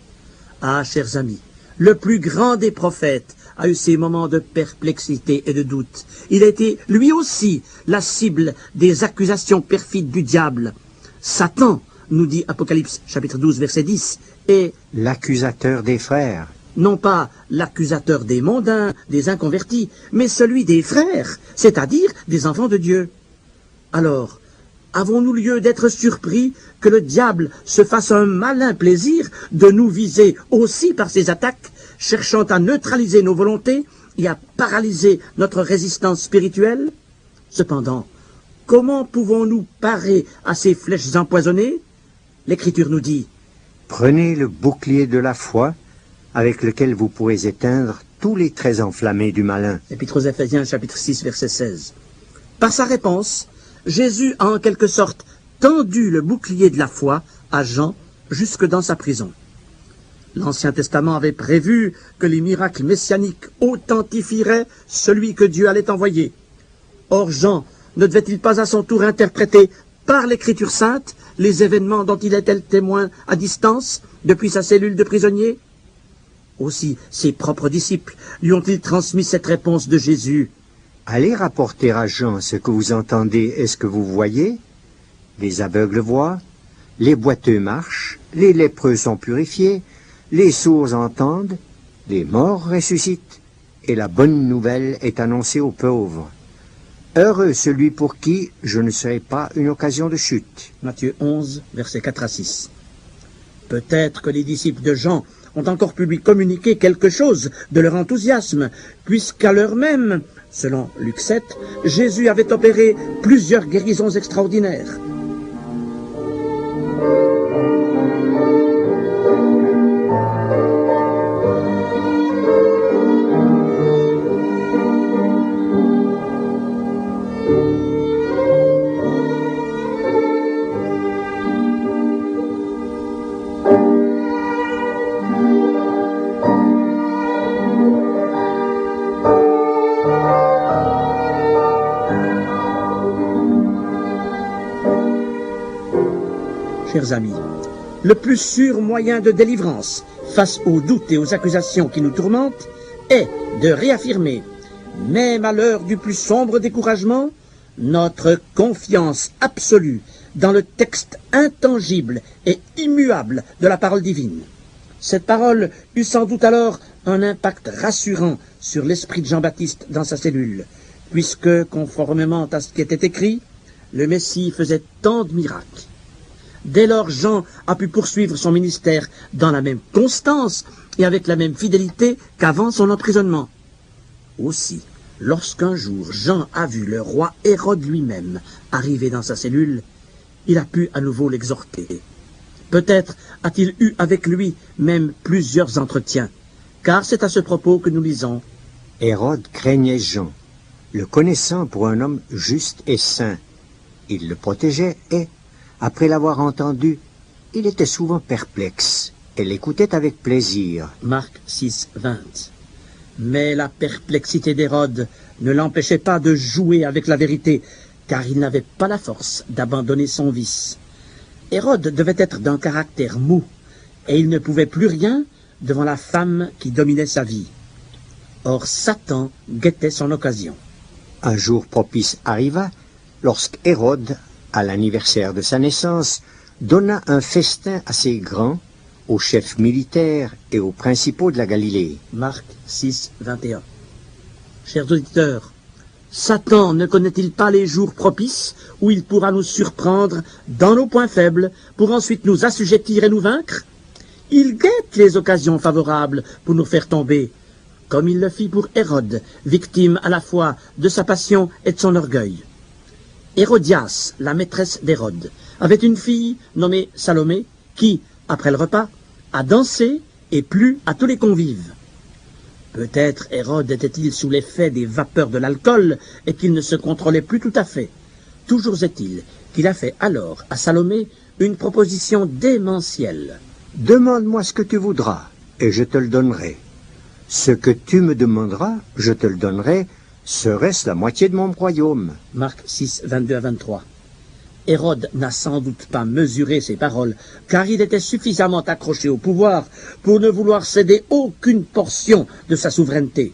Ah, chers amis, le plus grand des prophètes a eu ses moments de perplexité et de doute. Il a été, lui aussi, la cible des accusations perfides du diable. Satan, nous dit Apocalypse chapitre 12, verset 10, est l'accusateur des frères. Non pas l'accusateur des mondains, des inconvertis, mais celui des frères, c'est-à-dire des enfants de Dieu. Alors, avons-nous lieu d'être surpris que le diable se fasse un malin plaisir de nous viser aussi par ses attaques, cherchant à neutraliser nos volontés et à paralyser notre résistance spirituelle? Cependant, comment pouvons-nous parer à ces flèches empoisonnées? L'Écriture nous dit: Prenez le bouclier de la foi, avec lequel vous pourrez éteindre tous les traits enflammés du malin. Épître aux Éphésiens, chapitre 6, verset 16. Par sa réponse, Jésus a en quelque sorte tendu le bouclier de la foi à Jean jusque dans sa prison. L'Ancien Testament avait prévu que les miracles messianiques authentifieraient celui que Dieu allait envoyer. Or Jean ne devait-il pas à son tour interpréter par l'Écriture sainte les événements dont il était le témoin à distance depuis sa cellule de prisonnier? Aussi ses propres disciples lui ont-ils transmis cette réponse de Jésus: Allez rapporter à Jean ce que vous entendez et ce que vous voyez. Les aveugles voient, les boiteux marchent, les lépreux sont purifiés, les sourds entendent, les morts ressuscitent, et la bonne nouvelle est annoncée aux pauvres. Heureux celui pour qui je ne serai pas une occasion de chute. Matthieu 11, versets 4 à 6. Peut-être que les disciples de Jean ont encore pu lui communiquer quelque chose de leur enthousiasme, puisqu'à l'heure même, selon Luc 7, Jésus avait opéré plusieurs guérisons extraordinaires. Chers amis, le plus sûr moyen de délivrance face aux doutes et aux accusations qui nous tourmentent est de réaffirmer, même à l'heure du plus sombre découragement, notre confiance absolue dans le texte intangible et immuable de la parole divine. Cette parole eut sans doute alors un impact rassurant sur l'esprit de Jean-Baptiste dans sa cellule, puisque, conformément à ce qui était écrit, le Messie faisait tant de miracles. Dès lors, Jean a pu poursuivre son ministère dans la même constance et avec la même fidélité qu'avant son emprisonnement. Aussi, lorsqu'un jour Jean a vu le roi Hérode lui-même arriver dans sa cellule, il a pu à nouveau l'exhorter. Peut-être a-t-il eu avec lui même plusieurs entretiens, car c'est à ce propos que nous lisons: Hérode craignait Jean, le connaissant pour un homme juste et saint. Il le protégeait et, après l'avoir entendu, il était souvent perplexe et l'écoutait avec plaisir. Marc 6, 20. Mais la perplexité d'Hérode ne l'empêchait pas de jouer avec la vérité, car il n'avait pas la force d'abandonner son vice. Hérode devait être d'un caractère mou, et il ne pouvait plus rien devant la femme qui dominait sa vie. Or Satan guettait son occasion. Un jour propice arriva, lorsqu'Hérode, à l'anniversaire de sa naissance, donna un festin assez grand aux chefs militaires et aux principaux de la Galilée. Marc 6, 21. Chers auditeurs, Satan ne connaît-il pas les jours propices où il pourra nous surprendre dans nos points faibles pour ensuite nous assujettir et nous vaincre? Il guette les occasions favorables pour nous faire tomber, comme il le fit pour Hérode, victime à la fois de sa passion et de son orgueil. Hérodias, la maîtresse d'Hérode, avait une fille nommée Salomé qui, après le repas, a dansé et plu à tous les convives. Peut-être Hérode était-il sous l'effet des vapeurs de l'alcool et qu'il ne se contrôlait plus tout à fait. Toujours est-il qu'il a fait alors à Salomé une proposition démentielle. « Demande-moi ce que tu voudras, et je te le donnerai. Ce que tu me demanderas, je te le donnerai, serait-ce la moitié de mon royaume. » Marc 6, 22 à 23. Hérode n'a sans doute pas mesuré ses paroles, car il était suffisamment accroché au pouvoir pour ne vouloir céder aucune portion de sa souveraineté.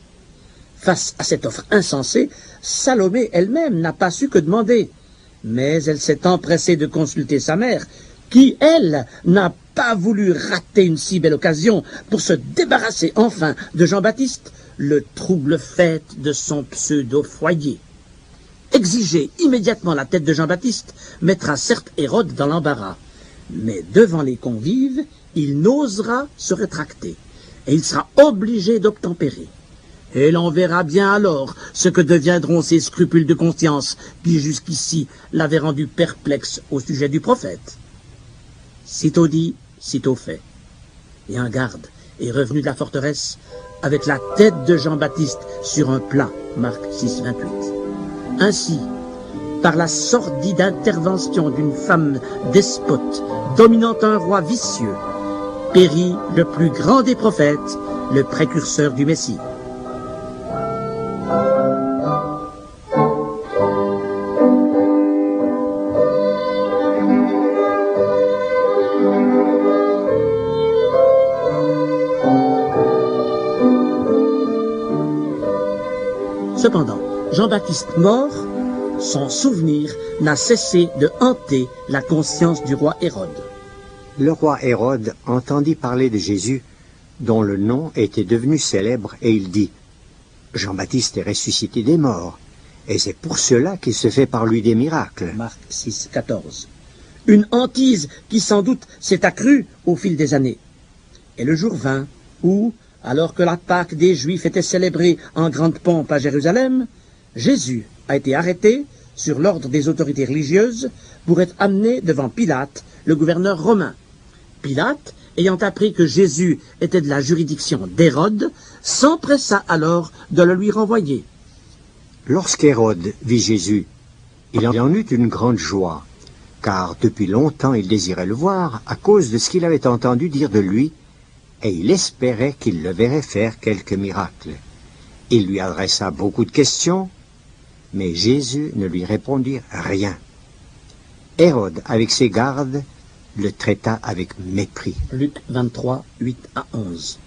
Face à cette offre insensée, Salomé elle-même n'a pas su que demander. Mais elle s'est empressée de consulter sa mère, qui, elle, n'a pas voulu rater une si belle occasion pour se débarrasser enfin de Jean-Baptiste, le trouble fait de son pseudo-foyer. Exiger immédiatement la tête de Jean-Baptiste mettra certes Hérode dans l'embarras, mais devant les convives, il n'osera se rétracter, et il sera obligé d'obtempérer. Et l'on verra bien alors ce que deviendront ses scrupules de conscience qui jusqu'ici l'avaient rendu perplexe au sujet du prophète. Sitôt dit, sitôt fait. Et un garde est revenu de la forteresse avec la tête de Jean-Baptiste sur un plat, Marc 6, 28. Ainsi, par la sordide intervention d'une femme despote, dominant un roi vicieux, périt le plus grand des prophètes, le précurseur du Messie. Cependant, Jean-Baptiste mort, son souvenir n'a cessé de hanter la conscience du roi Hérode. Le roi Hérode entendit parler de Jésus, dont le nom était devenu célèbre, et il dit « Jean-Baptiste est ressuscité des morts, et c'est pour cela qu'il se fait par lui des miracles. » Marc 6, 14. Une hantise qui sans doute s'est accrue au fil des années. Et le jour vint où, alors que la Pâque des Juifs était célébrée en grande pompe à Jérusalem, Jésus a été arrêté sur l'ordre des autorités religieuses pour être amené devant Pilate, le gouverneur romain. Pilate, ayant appris que Jésus était de la juridiction d'Hérode, s'empressa alors de le lui renvoyer. Lorsqu'Hérode vit Jésus, il en eut une grande joie, car depuis longtemps il désirait le voir à cause de ce qu'il avait entendu dire de lui, et il espérait qu'il le verrait faire quelques miracles. Il lui adressa beaucoup de questions, mais Jésus ne lui répondit rien. Hérode, avec ses gardes, le traita avec mépris. Luc 23, 8 à 11.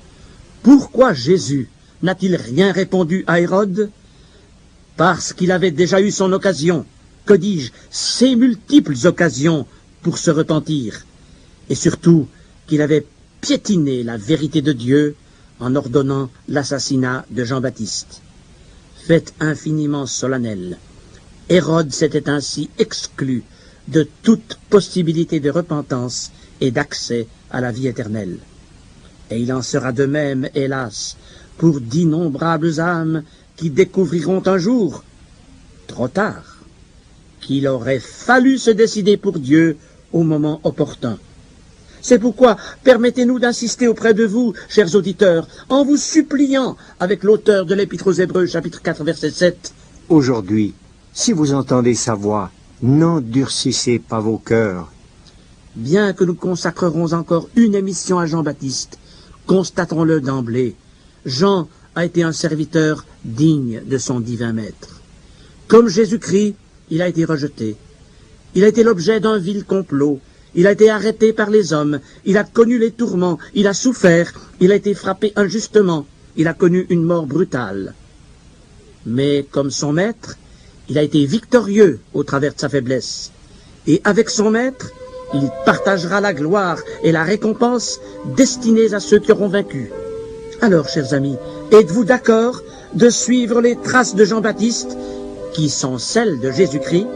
Pourquoi Jésus n'a-t-il rien répondu à Hérode? Parce qu'il avait déjà eu son occasion, que dis-je, ses multiples occasions pour se repentir, et surtout qu'il avait piétiné la vérité de Dieu en ordonnant l'assassinat de Jean-Baptiste. Fait infiniment solennel, Hérode s'était ainsi exclu de toute possibilité de repentance et d'accès à la vie éternelle. Et il en sera de même, hélas, pour d'innombrables âmes qui découvriront un jour, trop tard, qu'il aurait fallu se décider pour Dieu au moment opportun. C'est pourquoi permettez-nous d'insister auprès de vous, chers auditeurs, en vous suppliant, avec l'auteur de l'Épître aux Hébreux, chapitre 4, verset 7, « Aujourd'hui, si vous entendez sa voix, n'endurcissez pas vos cœurs. » Bien que nous consacrerons encore une émission à Jean-Baptiste, constatons-le d'emblée, Jean a été un serviteur digne de son divin maître. Comme Jésus-Christ, il a été rejeté. Il a été l'objet d'un vil complot. Il a été arrêté par les hommes, il a connu les tourments, il a souffert, il a été frappé injustement, il a connu une mort brutale. Mais comme son maître, il a été victorieux au travers de sa faiblesse. Et avec son maître, il partagera la gloire et la récompense destinées à ceux qui auront vaincu. Alors, chers amis, êtes-vous d'accord de suivre les traces de Jean-Baptiste, qui sont celles de Jésus-Christ?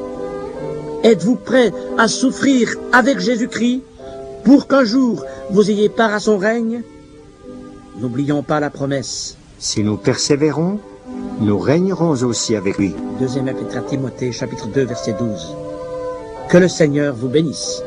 Êtes-vous prêts à souffrir avec Jésus-Christ pour qu'un jour vous ayez part à son règne? N'oublions pas la promesse. Si nous persévérons, nous régnerons aussi avec lui. Deuxième épître à Timothée, chapitre 2, verset 12. Que le Seigneur vous bénisse.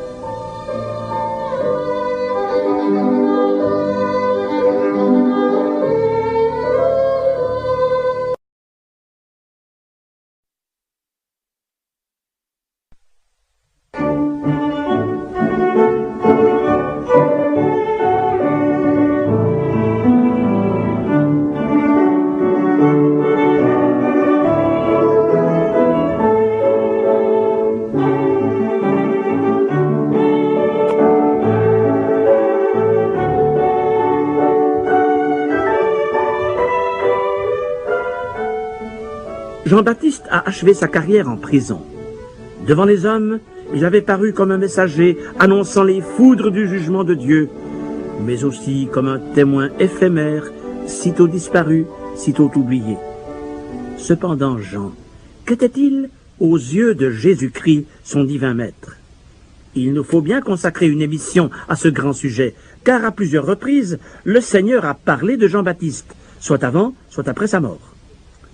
Jean-Baptiste a achevé sa carrière en prison. Devant les hommes, il avait paru comme un messager annonçant les foudres du jugement de Dieu, mais aussi comme un témoin éphémère, sitôt disparu, sitôt oublié. Cependant, Jean, qu'était-il aux yeux de Jésus-Christ, son divin maître? Il nous faut bien consacrer une émission à ce grand sujet, car à plusieurs reprises, le Seigneur a parlé de Jean-Baptiste, soit avant, soit après sa mort.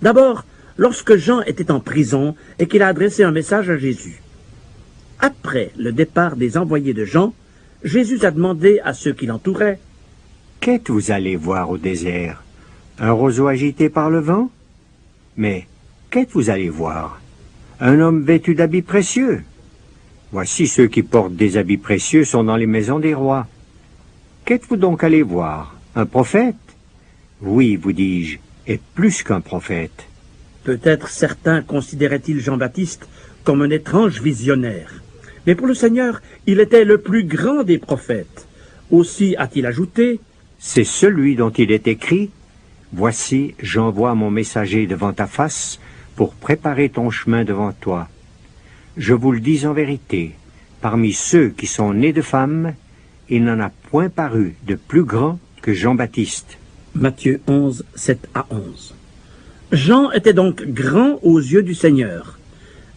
D'abord, lorsque Jean était en prison et qu'il a adressé un message à Jésus. Après le départ des envoyés de Jean, Jésus a demandé à ceux qui l'entouraient: « Qu'êtes-vous allé voir au désert? Un roseau agité par le vent? Mais qu'êtes-vous allé voir? Un homme vêtu d'habits précieux? Voici ceux qui portent des habits précieux sont dans les maisons des rois. Qu'êtes-vous donc allé voir? Un prophète? Oui, vous dis-je, et plus qu'un prophète. » Peut-être certains considéraient-ils Jean-Baptiste comme un étrange visionnaire. Mais pour le Seigneur, il était le plus grand des prophètes. Aussi a-t-il ajouté: « C'est celui dont il est écrit: Voici, j'envoie mon messager devant ta face pour préparer ton chemin devant toi. Je vous le dis en vérité, parmi ceux qui sont nés de femmes, il n'en a point paru de plus grand que Jean-Baptiste. » Matthieu 11, 7 à 11. Jean était donc grand aux yeux du Seigneur.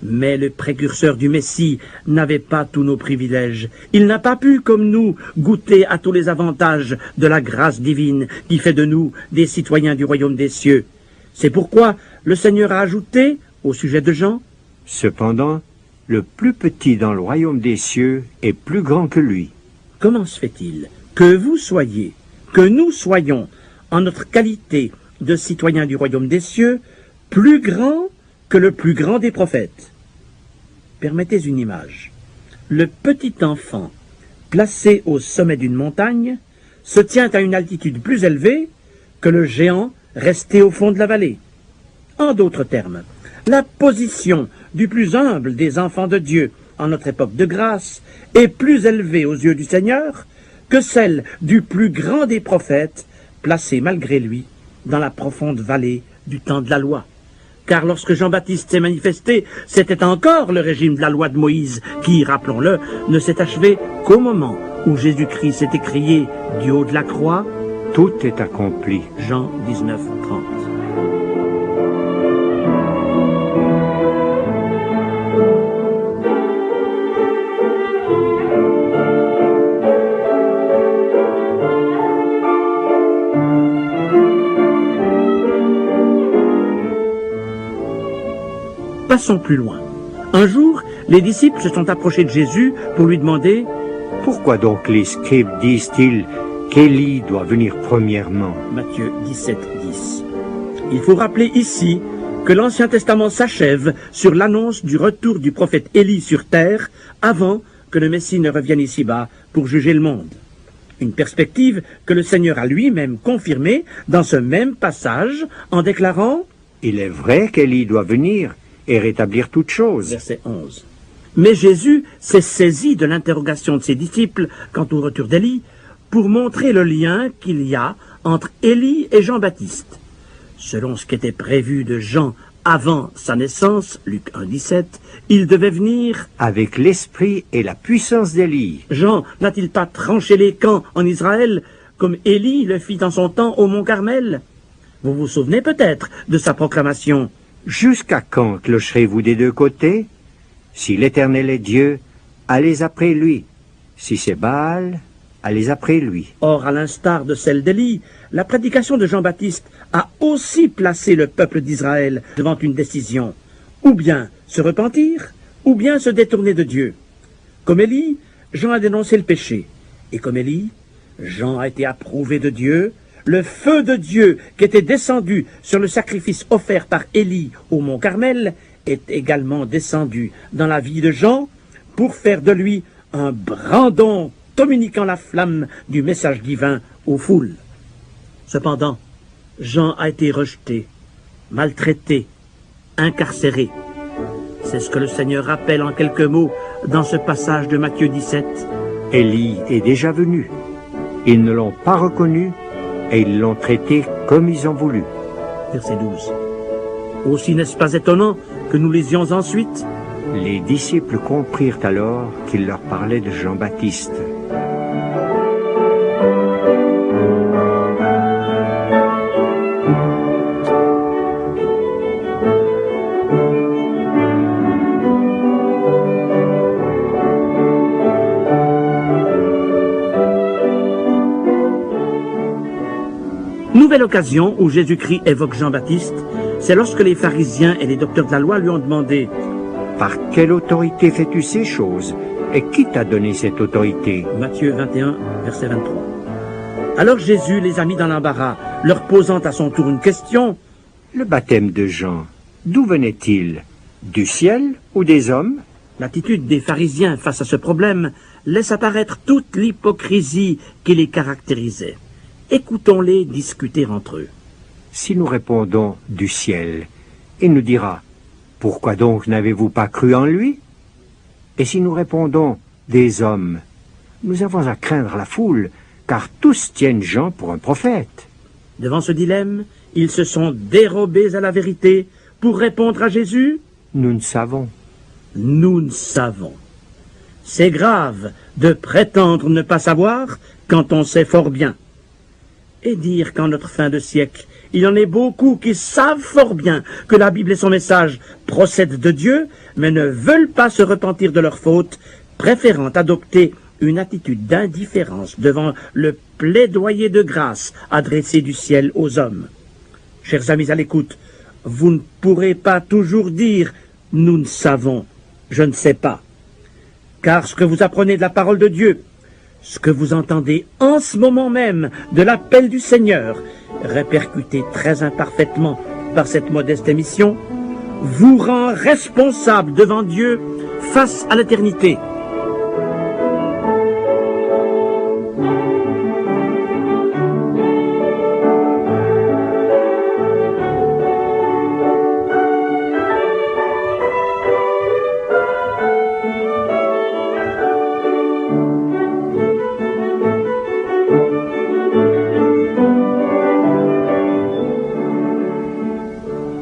Mais le précurseur du Messie n'avait pas tous nos privilèges. Il n'a pas pu, comme nous, goûter à tous les avantages de la grâce divine qui fait de nous des citoyens du royaume des cieux. C'est pourquoi le Seigneur a ajouté, au sujet de Jean: « Cependant, le plus petit dans le royaume des cieux est plus grand que lui. » Comment se fait-il que vous soyez, que nous soyons, en notre qualité de citoyens du royaume des cieux, plus grands que le plus grand des prophètes? Permettez une image. Le petit enfant, placé au sommet d'une montagne, se tient à une altitude plus élevée que le géant resté au fond de la vallée. En d'autres termes, la position du plus humble des enfants de Dieu en notre époque de grâce est plus élevée aux yeux du Seigneur que celle du plus grand des prophètes, placé malgré lui dans la profonde vallée du temps de la loi. Car lorsque Jean-Baptiste s'est manifesté, c'était encore le régime de la loi de Moïse qui, rappelons-le, ne s'est achevé qu'au moment où Jésus-Christ s'est écrié du haut de la croix: « Tout est accompli. » Jean 19, 30. Passons plus loin. Un jour, les disciples se sont approchés de Jésus pour lui demander: « Pourquoi donc les scribes disent-ils qu'Élie doit venir premièrement ?» Matthieu 17, 10. Il faut rappeler ici que l'Ancien Testament s'achève sur l'annonce du retour du prophète Élie sur terre avant que le Messie ne revienne ici-bas pour juger le monde. Une perspective que le Seigneur a lui-même confirmée dans ce même passage en déclarant: « Il est vrai qu'Élie doit venir et rétablir toutes choses. » Verset 11. Mais Jésus s'est saisi de l'interrogation de ses disciples quant au retour d'Élie pour montrer le lien qu'il y a entre Élie et Jean-Baptiste. Selon ce qui était prévu de Jean avant sa naissance, Luc 1, 17, il devait venir avec l'esprit et la puissance d'Élie. Jean n'a-t-il pas tranché les camps en Israël comme Élie le fit en son temps au mont Carmel? Vous vous souvenez peut-être de sa proclamation: « Jusqu'à quand clocherez-vous des deux côtés? Si l'Éternel est Dieu, allez après lui. Si c'est Baal, allez après lui. » Or, à l'instar de celle d'Élie, la prédication de Jean-Baptiste a aussi placé le peuple d'Israël devant une décision: ou bien se repentir, ou bien se détourner de Dieu. Comme Élie, Jean a dénoncé le péché. Et comme Élie, Jean a été approuvé de Dieu. Le feu de Dieu qui était descendu sur le sacrifice offert par Élie au mont Carmel est également descendu dans la vie de Jean pour faire de lui un brandon communiquant la flamme du message divin aux foules. Cependant, Jean a été rejeté, maltraité, incarcéré. C'est ce que le Seigneur rappelle en quelques mots dans ce passage de Matthieu 17. « Élie est déjà venu. Ils ne l'ont pas reconnu et ils l'ont traité comme ils ont voulu. » Verset 12. Aussi n'est-ce pas étonnant que nous lisions ensuite: Les disciples comprirent alors qu'il leur parlait de Jean-Baptiste. Nouvelle occasion où Jésus-Christ évoque Jean-Baptiste, c'est lorsque les pharisiens et les docteurs de la loi lui ont demandé: Par quelle autorité fais-tu ces choses? Et qui t'a donné cette autorité? Matthieu 21, verset 23. Alors Jésus les a mis dans l'embarras, leur posant à son tour une question: Le baptême de Jean, d'où venait-il? Du ciel ou des hommes? L'attitude des pharisiens face à ce problème laisse apparaître toute l'hypocrisie qui les caractérisait. Écoutons-les discuter entre eux. Si nous répondons du ciel, il nous dira: Pourquoi donc n'avez-vous pas cru en lui? Et si nous répondons des hommes, nous avons à craindre la foule, car tous tiennent Jean pour un prophète. Devant ce dilemme, ils se sont dérobés à la vérité pour répondre à Jésus: Nous ne savons. Nous ne savons. C'est grave de prétendre ne pas savoir quand on sait fort bien. Et dire qu'en notre fin de siècle, il y en a beaucoup qui savent fort bien que la Bible et son message procèdent de Dieu, mais ne veulent pas se repentir de leurs fautes, préférant adopter une attitude d'indifférence devant le plaidoyer de grâce adressé du ciel aux hommes. Chers amis à l'écoute, vous ne pourrez pas toujours dire « nous ne savons, je ne sais pas », car ce que vous apprenez de la parole de Dieu, ce que vous entendez en ce moment même de l'appel du Seigneur, répercuté très imparfaitement par cette modeste émission, vous rend responsable devant Dieu face à l'éternité.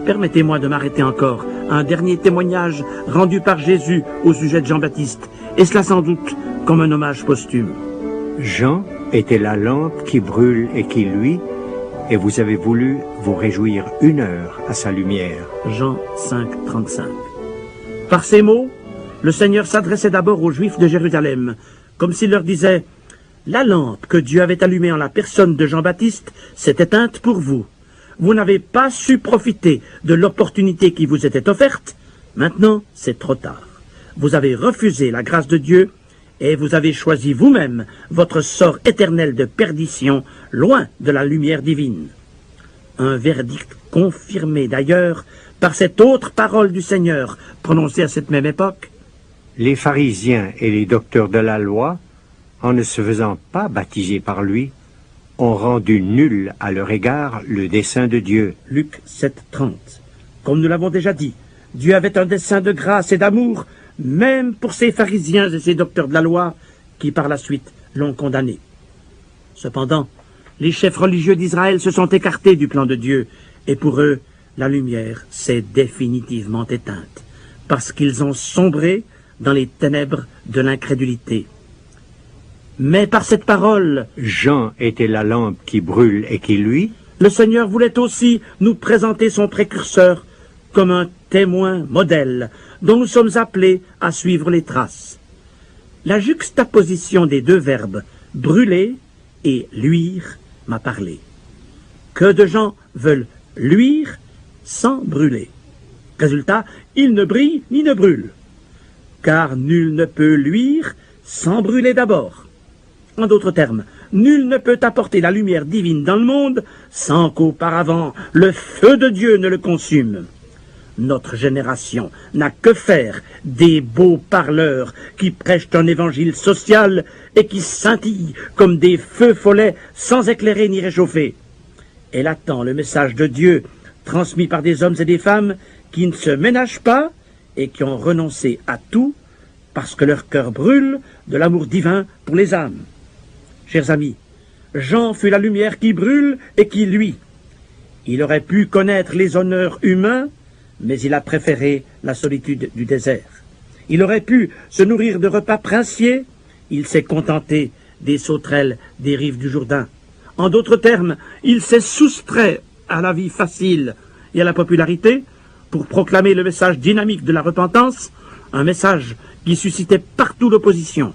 Permettez-moi de m'arrêter encore à un dernier témoignage rendu par Jésus au sujet de Jean-Baptiste, et cela sans doute comme un hommage posthume. Jean était la lampe qui brûle et qui luit, et vous avez voulu vous réjouir 1 heure à sa lumière. Jean 5, 35. Par ces mots, le Seigneur s'adressait d'abord aux Juifs de Jérusalem, comme s'il leur disait: la lampe que Dieu avait allumée en la personne de Jean-Baptiste s'est éteinte pour vous. Vous n'avez pas su profiter de l'opportunité qui vous était offerte. Maintenant, c'est trop tard. Vous avez refusé la grâce de Dieu et vous avez choisi vous-même votre sort éternel de perdition, loin de la lumière divine. Un verdict confirmé d'ailleurs par cette autre parole du Seigneur prononcée à cette même époque. Les pharisiens et les docteurs de la loi, en ne se faisant pas baptiser par lui, ont rendu nul à leur égard le dessein de Dieu. Luc 7, 30. Comme nous l'avons déjà dit, Dieu avait un dessein de grâce et d'amour, même pour ces pharisiens et ces docteurs de la loi, qui par la suite l'ont condamné. Cependant, les chefs religieux d'Israël se sont écartés du plan de Dieu, et pour eux, la lumière s'est définitivement éteinte, parce qu'ils ont sombré dans les ténèbres de l'incrédulité. Mais par cette parole, Jean était la lampe qui brûle et qui luit. Le Seigneur voulait aussi nous présenter son précurseur comme un témoin modèle dont nous sommes appelés à suivre les traces. La juxtaposition des deux verbes « brûler » et « luire » m'a parlé. Que de gens veulent luire sans brûler. Résultat, ils ne brillent ni ne brûlent. Car nul ne peut luire sans brûler d'abord. En d'autres termes, nul ne peut apporter la lumière divine dans le monde sans qu'auparavant le feu de Dieu ne le consume. Notre génération n'a que faire des beaux parleurs qui prêchent un évangile social et qui scintillent comme des feux follets sans éclairer ni réchauffer. Elle attend le message de Dieu transmis par des hommes et des femmes qui ne se ménagent pas et qui ont renoncé à tout parce que leur cœur brûle de l'amour divin pour les âmes. Chers amis, Jean fut la lumière qui brûle et qui luit. Il aurait pu connaître les honneurs humains, mais il a préféré la solitude du désert. Il aurait pu se nourrir de repas princiers, il s'est contenté des sauterelles des rives du Jourdain. En d'autres termes, il s'est soustrait à la vie facile et à la popularité pour proclamer le message dynamique de la repentance, un message qui suscitait partout l'opposition.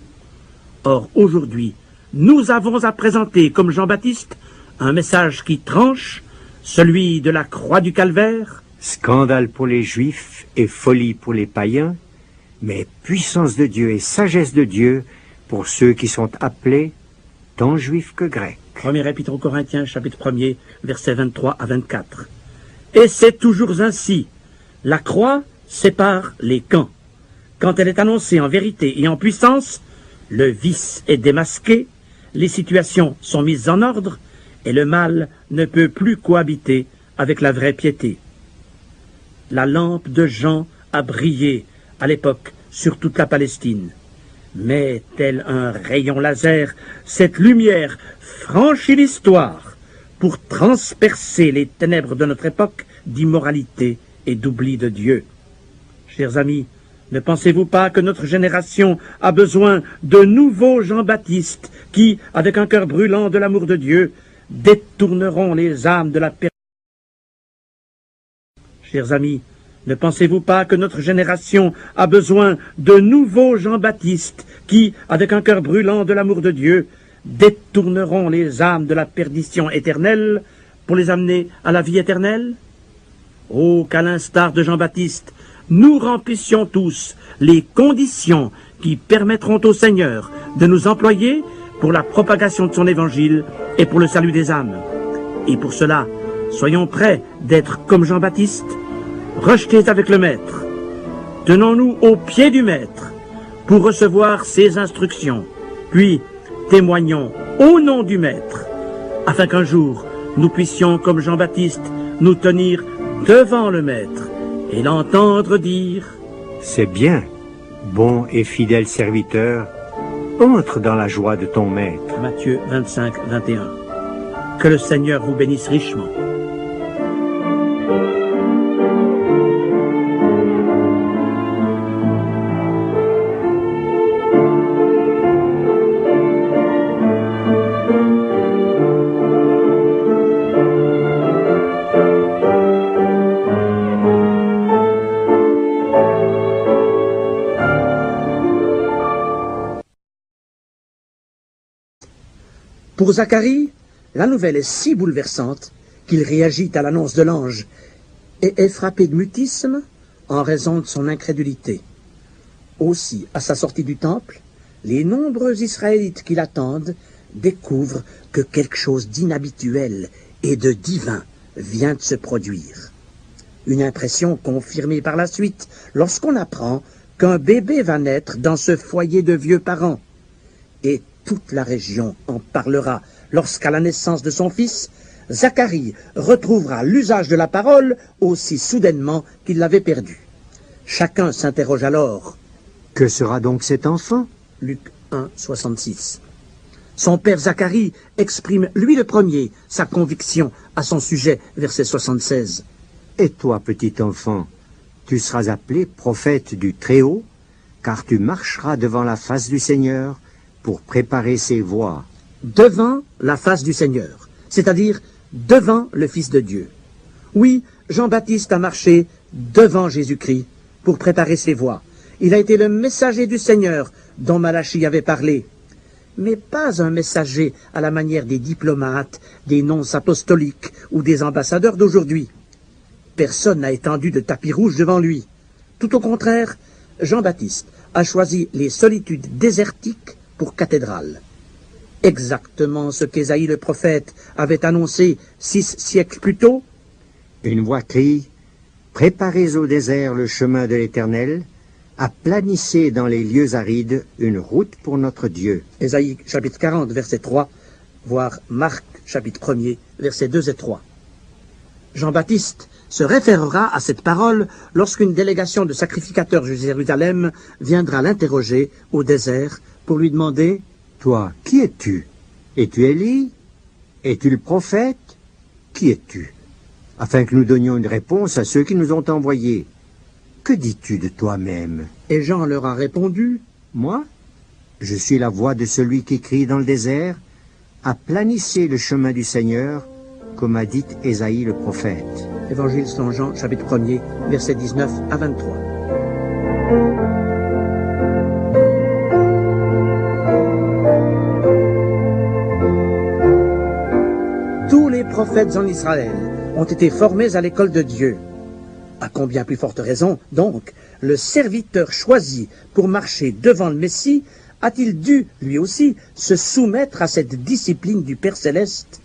Or, aujourd'hui, nous avons à présenter, comme Jean-Baptiste, un message qui tranche, celui de la croix du calvaire. Scandale pour les Juifs et folie pour les païens, mais puissance de Dieu et sagesse de Dieu pour ceux qui sont appelés, tant juifs que grecs. Premier épître aux Corinthiens, chapitre 1er, versets 23 à 24. Et c'est toujours ainsi. La croix sépare les camps. Quand elle est annoncée en vérité et en puissance, le vice est démasqué, les situations sont mises en ordre, et le mal ne peut plus cohabiter avec la vraie piété. La lampe de Jean a brillé à l'époque sur toute la Palestine. Mais, tel un rayon laser, cette lumière franchit l'histoire pour transpercer les ténèbres de notre époque d'immoralité et d'oubli de Dieu. Chers amis, ne pensez-vous pas que notre génération a besoin de nouveaux Jean-Baptiste qui, avec un cœur brûlant de l'amour de Dieu, détourneront les âmes de la perdition? Chers amis, ne pensez-vous pas que notre génération a besoin de nouveaux Jean-Baptiste qui, avec un cœur brûlant de l'amour de Dieu, détourneront les âmes de la perdition éternelle pour les amener à la vie éternelle? Oh, qu'à l'instar de Jean-Baptiste, nous remplissions tous les conditions qui permettront au Seigneur de nous employer pour la propagation de son évangile et pour le salut des âmes. Et pour cela, soyons prêts d'être comme Jean-Baptiste, rejetés avec le Maître. Tenons-nous au pied du Maître pour recevoir ses instructions, puis témoignons au nom du Maître, afin qu'un jour nous puissions, comme Jean-Baptiste, nous tenir devant le Maître et l'entendre dire: C'est bien, bon et fidèle serviteur, entre dans la joie de ton Maître. Matthieu 25, 21. Que le Seigneur vous bénisse richement. Pour Zacharie, la nouvelle est si bouleversante qu'il réagit à l'annonce de l'ange et est frappé de mutisme en raison de son incrédulité. Aussi, à sa sortie du temple, les nombreux Israélites qui l'attendent découvrent que quelque chose d'inhabituel et de divin vient de se produire. Une impression confirmée par la suite lorsqu'on apprend qu'un bébé va naître dans ce foyer de vieux parents. Et toute la région en parlera lorsqu'à la naissance de son fils, Zacharie retrouvera l'usage de la parole aussi soudainement qu'il l'avait perdu. Chacun s'interroge alors. Que sera donc cet enfant? Luc 1, 66. Son père Zacharie exprime, lui le premier, sa conviction à son sujet, verset 76. Et toi, petit enfant, tu seras appelé prophète du Très-Haut, car tu marcheras devant la face du Seigneur pour préparer ses voies. Devant la face du Seigneur, c'est-à-dire devant le Fils de Dieu. Oui, Jean-Baptiste a marché devant Jésus-Christ pour préparer ses voies. Il a été le messager du Seigneur dont Malachie avait parlé. Mais pas un messager à la manière des diplomates, des nonces apostoliques ou des ambassadeurs d'aujourd'hui. Personne n'a étendu de tapis rouge devant lui. Tout au contraire, Jean-Baptiste a choisi les solitudes désertiques pour cathédrale. Exactement ce qu'Ésaïe le prophète avait annoncé 6 siècles plus tôt. Une voix crie: Préparez au désert le chemin de l'Éternel, aplanissez dans les lieux arides une route pour notre Dieu. Ésaïe chapitre 40, verset 3, voire Marc chapitre 1er, versets 2 et 3. Jean-Baptiste se référera à cette parole lorsqu'une délégation de sacrificateurs de Jérusalem viendra l'interroger au désert pour lui demander: Toi, qui es-tu? Es-tu Élie? Es-tu le prophète? Qui es-tu? afin que nous donnions une réponse à ceux qui nous ont envoyés. Que dis-tu de toi-même? Et Jean leur a répondu, Moi, je suis la voix de celui qui crie dans le désert, aplanissez le chemin du Seigneur, comme a dit Ésaïe le prophète. Évangile selon Jean, chapitre 1er, versets 19 à 23. Tous les prophètes en Israël ont été formés à l'école de Dieu. À combien plus forte raison, donc, le serviteur choisi pour marcher devant le Messie a-t-il dû, lui aussi, se soumettre à cette discipline du Père céleste?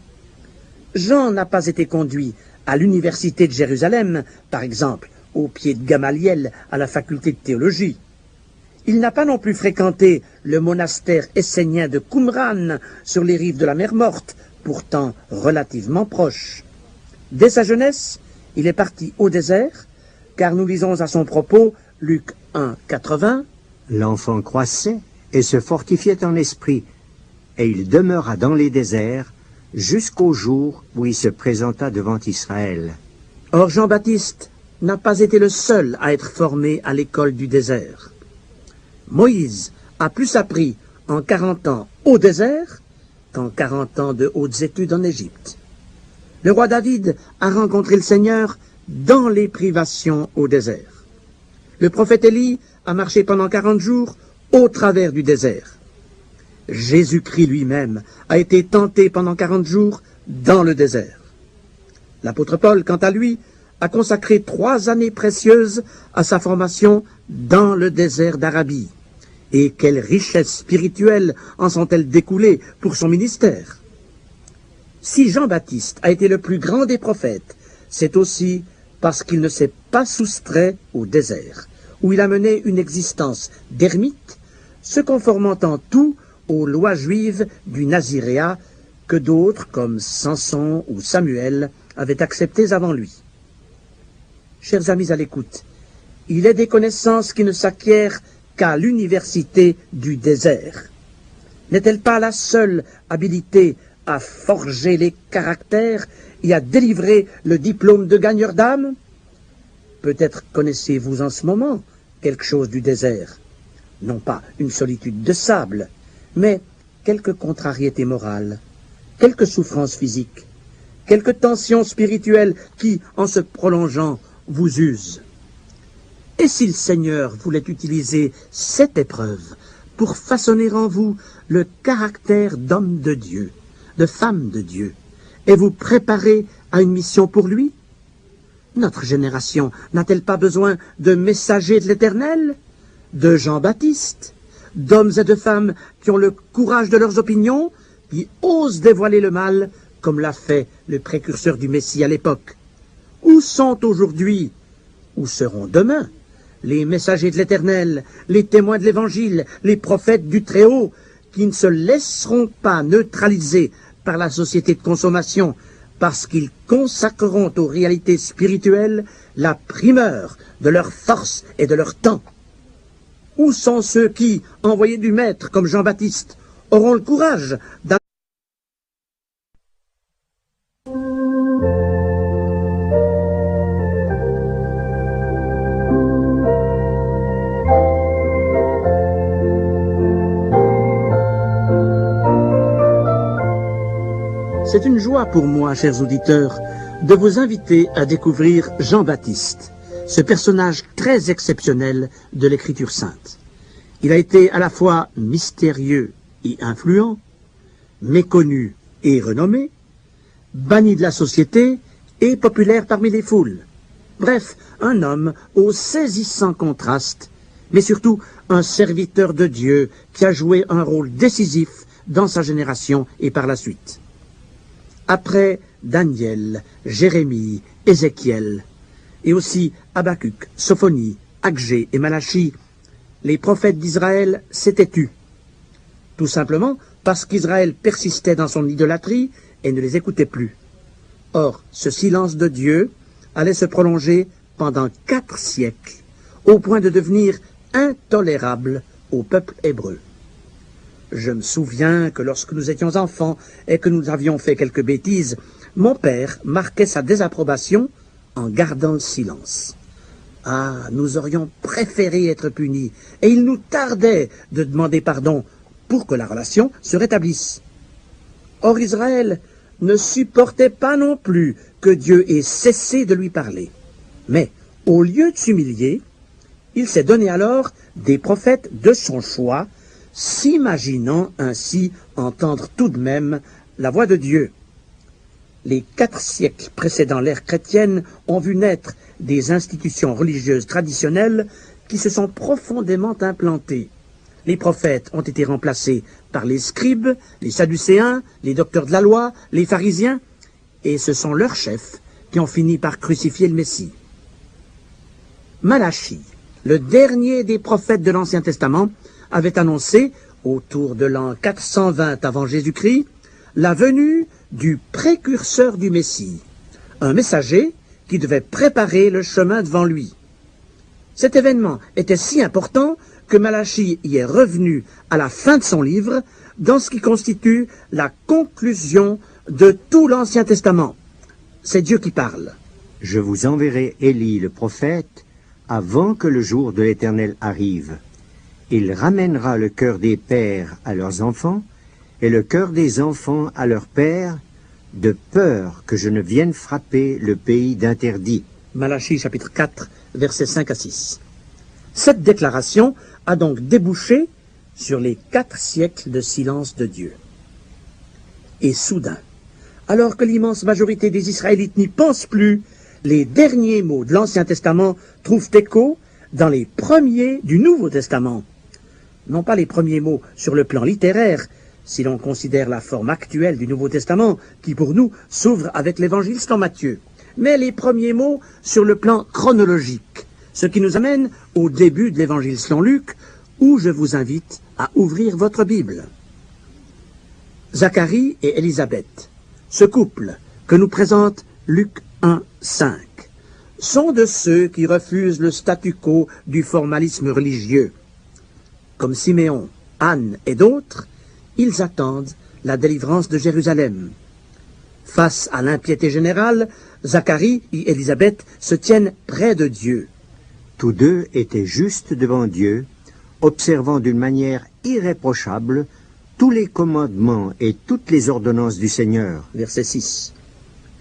Jean n'a pas été conduit à l'université de Jérusalem, par exemple, au pied de Gamaliel, à la faculté de théologie. Il n'a pas non plus fréquenté le monastère essénien de Qumran, sur les rives de la mer Morte, pourtant relativement proche. Dès sa jeunesse, il est parti au désert, car nous lisons à son propos Luc 1, 80. L'enfant croissait et se fortifiait en esprit, et il demeura dans les déserts jusqu'au jour où il se présenta devant Israël. Or Jean-Baptiste n'a pas été le seul à être formé à l'école du désert. Moïse a plus appris en 40 ans au désert qu'en 40 ans de hautes études en Égypte. Le roi David a rencontré le Seigneur dans les privations au désert. Le prophète Élie a marché pendant 40 jours au travers du désert. Jésus-Christ lui-même a été tenté pendant 40 jours dans le désert. L'apôtre Paul, quant à lui, a consacré 3 années précieuses à sa formation dans le désert d'Arabie. Et quelles richesses spirituelles en sont-elles découlées pour son ministère? Si Jean-Baptiste a été le plus grand des prophètes, c'est aussi parce qu'il ne s'est pas soustrait au désert, où il a mené une existence d'ermite, se conformant en tout aux lois juives du Naziréat que d'autres, comme Samson ou Samuel, avaient acceptées avant lui. Chers amis à l'écoute, il est des connaissances qui ne s'acquièrent qu'à l'université du désert. N'est-elle pas la seule habilité à forger les caractères et à délivrer le diplôme de gagneur d'âme? Peut-être connaissez-vous en ce moment quelque chose du désert. Non pas une solitude de sable, mais quelques contrariétés morales, quelques souffrances physiques, quelques tensions spirituelles qui, en se prolongeant, vous usent. Et si le Seigneur voulait utiliser cette épreuve pour façonner en vous le caractère d'homme de Dieu, de femme de Dieu, et vous préparer à une mission pour lui? Notre génération n'a-t-elle pas besoin de messagers de l'Éternel, de Jean-Baptiste, d'hommes et de femmes qui ont le courage de leurs opinions, qui osent dévoiler le mal, comme l'a fait le précurseur du Messie à l'époque? Où sont aujourd'hui, où seront demain, les messagers de l'Éternel, les témoins de l'Évangile, les prophètes du Très-Haut, qui ne se laisseront pas neutraliser par la société de consommation, parce qu'ils consacreront aux réalités spirituelles la primeur de leur force et de leur temps? Où sont ceux qui, envoyés du Maître comme Jean-Baptiste, auront le courage d'aller? C'est une joie pour moi, chers auditeurs, de vous inviter à découvrir Jean-Baptiste, ce personnage très exceptionnel de l'Écriture sainte. Il a été à la fois mystérieux et influent, méconnu et renommé, banni de la société et populaire parmi les foules. Bref, un homme au saisissant contraste, mais surtout un serviteur de Dieu qui a joué un rôle décisif dans sa génération et par la suite. Après Daniel, Jérémie, Ézéchiel, et aussi Habacuc, Sophonie, Agé et Malachie, les prophètes d'Israël s'étaient tus. Tout simplement parce qu'Israël persistait dans son idolâtrie et ne les écoutait plus. Or, ce silence de Dieu allait se prolonger pendant 4 siècles, au point de devenir intolérable au peuple hébreu. Je me souviens que lorsque nous étions enfants et que nous avions fait quelques bêtises, mon père marquait sa désapprobation en gardant le silence. Ah, nous aurions préféré être punis, et il nous tardait de demander pardon pour que la relation se rétablisse. Or Israël ne supportait pas non plus que Dieu ait cessé de lui parler. Mais, au lieu de s'humilier, il s'est donné alors des prophètes de son choix, s'imaginant ainsi entendre tout de même la voix de Dieu. Les 4 siècles précédant l'ère chrétienne ont vu naître des institutions religieuses traditionnelles qui se sont profondément implantées. Les prophètes ont été remplacés par les scribes, les sadducéens, les docteurs de la loi, les pharisiens, et ce sont leurs chefs qui ont fini par crucifier le Messie. Malachie, le dernier des prophètes de l'Ancien Testament, avait annoncé, autour de l'an 420 avant Jésus-Christ, la venue du précurseur du Messie, un messager qui devait préparer le chemin devant lui. Cet événement était si important que Malachie y est revenu à la fin de son livre dans ce qui constitue la conclusion de tout l'Ancien Testament. C'est Dieu qui parle. Je vous enverrai Élie le prophète avant que le jour de l'Éternel arrive. Il ramènera le cœur des pères à leurs enfants et le cœur des enfants à leurs pères, de peur que je ne vienne frapper le pays d'interdit. Malachie chapitre 4, versets 5 à 6. Cette déclaration a donc débouché sur les 4 siècles de silence de Dieu. Et soudain, alors que l'immense majorité des Israélites n'y pensent plus, les derniers mots de l'Ancien Testament trouvent écho dans les premiers du Nouveau Testament. Non pas les premiers mots sur le plan littéraire, si l'on considère la forme actuelle du Nouveau Testament, qui pour nous s'ouvre avec l'Évangile selon Matthieu, mais les premiers mots sur le plan chronologique, ce qui nous amène au début de l'Évangile selon Luc, où je vous invite à ouvrir votre Bible. Zacharie et Élisabeth, ce couple que nous présente Luc 1, 5, sont de ceux qui refusent le statu quo du formalisme religieux. Comme Siméon, Anne et d'autres, ils attendent la délivrance de Jérusalem. Face à l'impiété générale, Zacharie et Élisabeth se tiennent près de Dieu. Tous deux étaient justes devant Dieu, observant d'une manière irréprochable tous les commandements et toutes les ordonnances du Seigneur. Verset 6.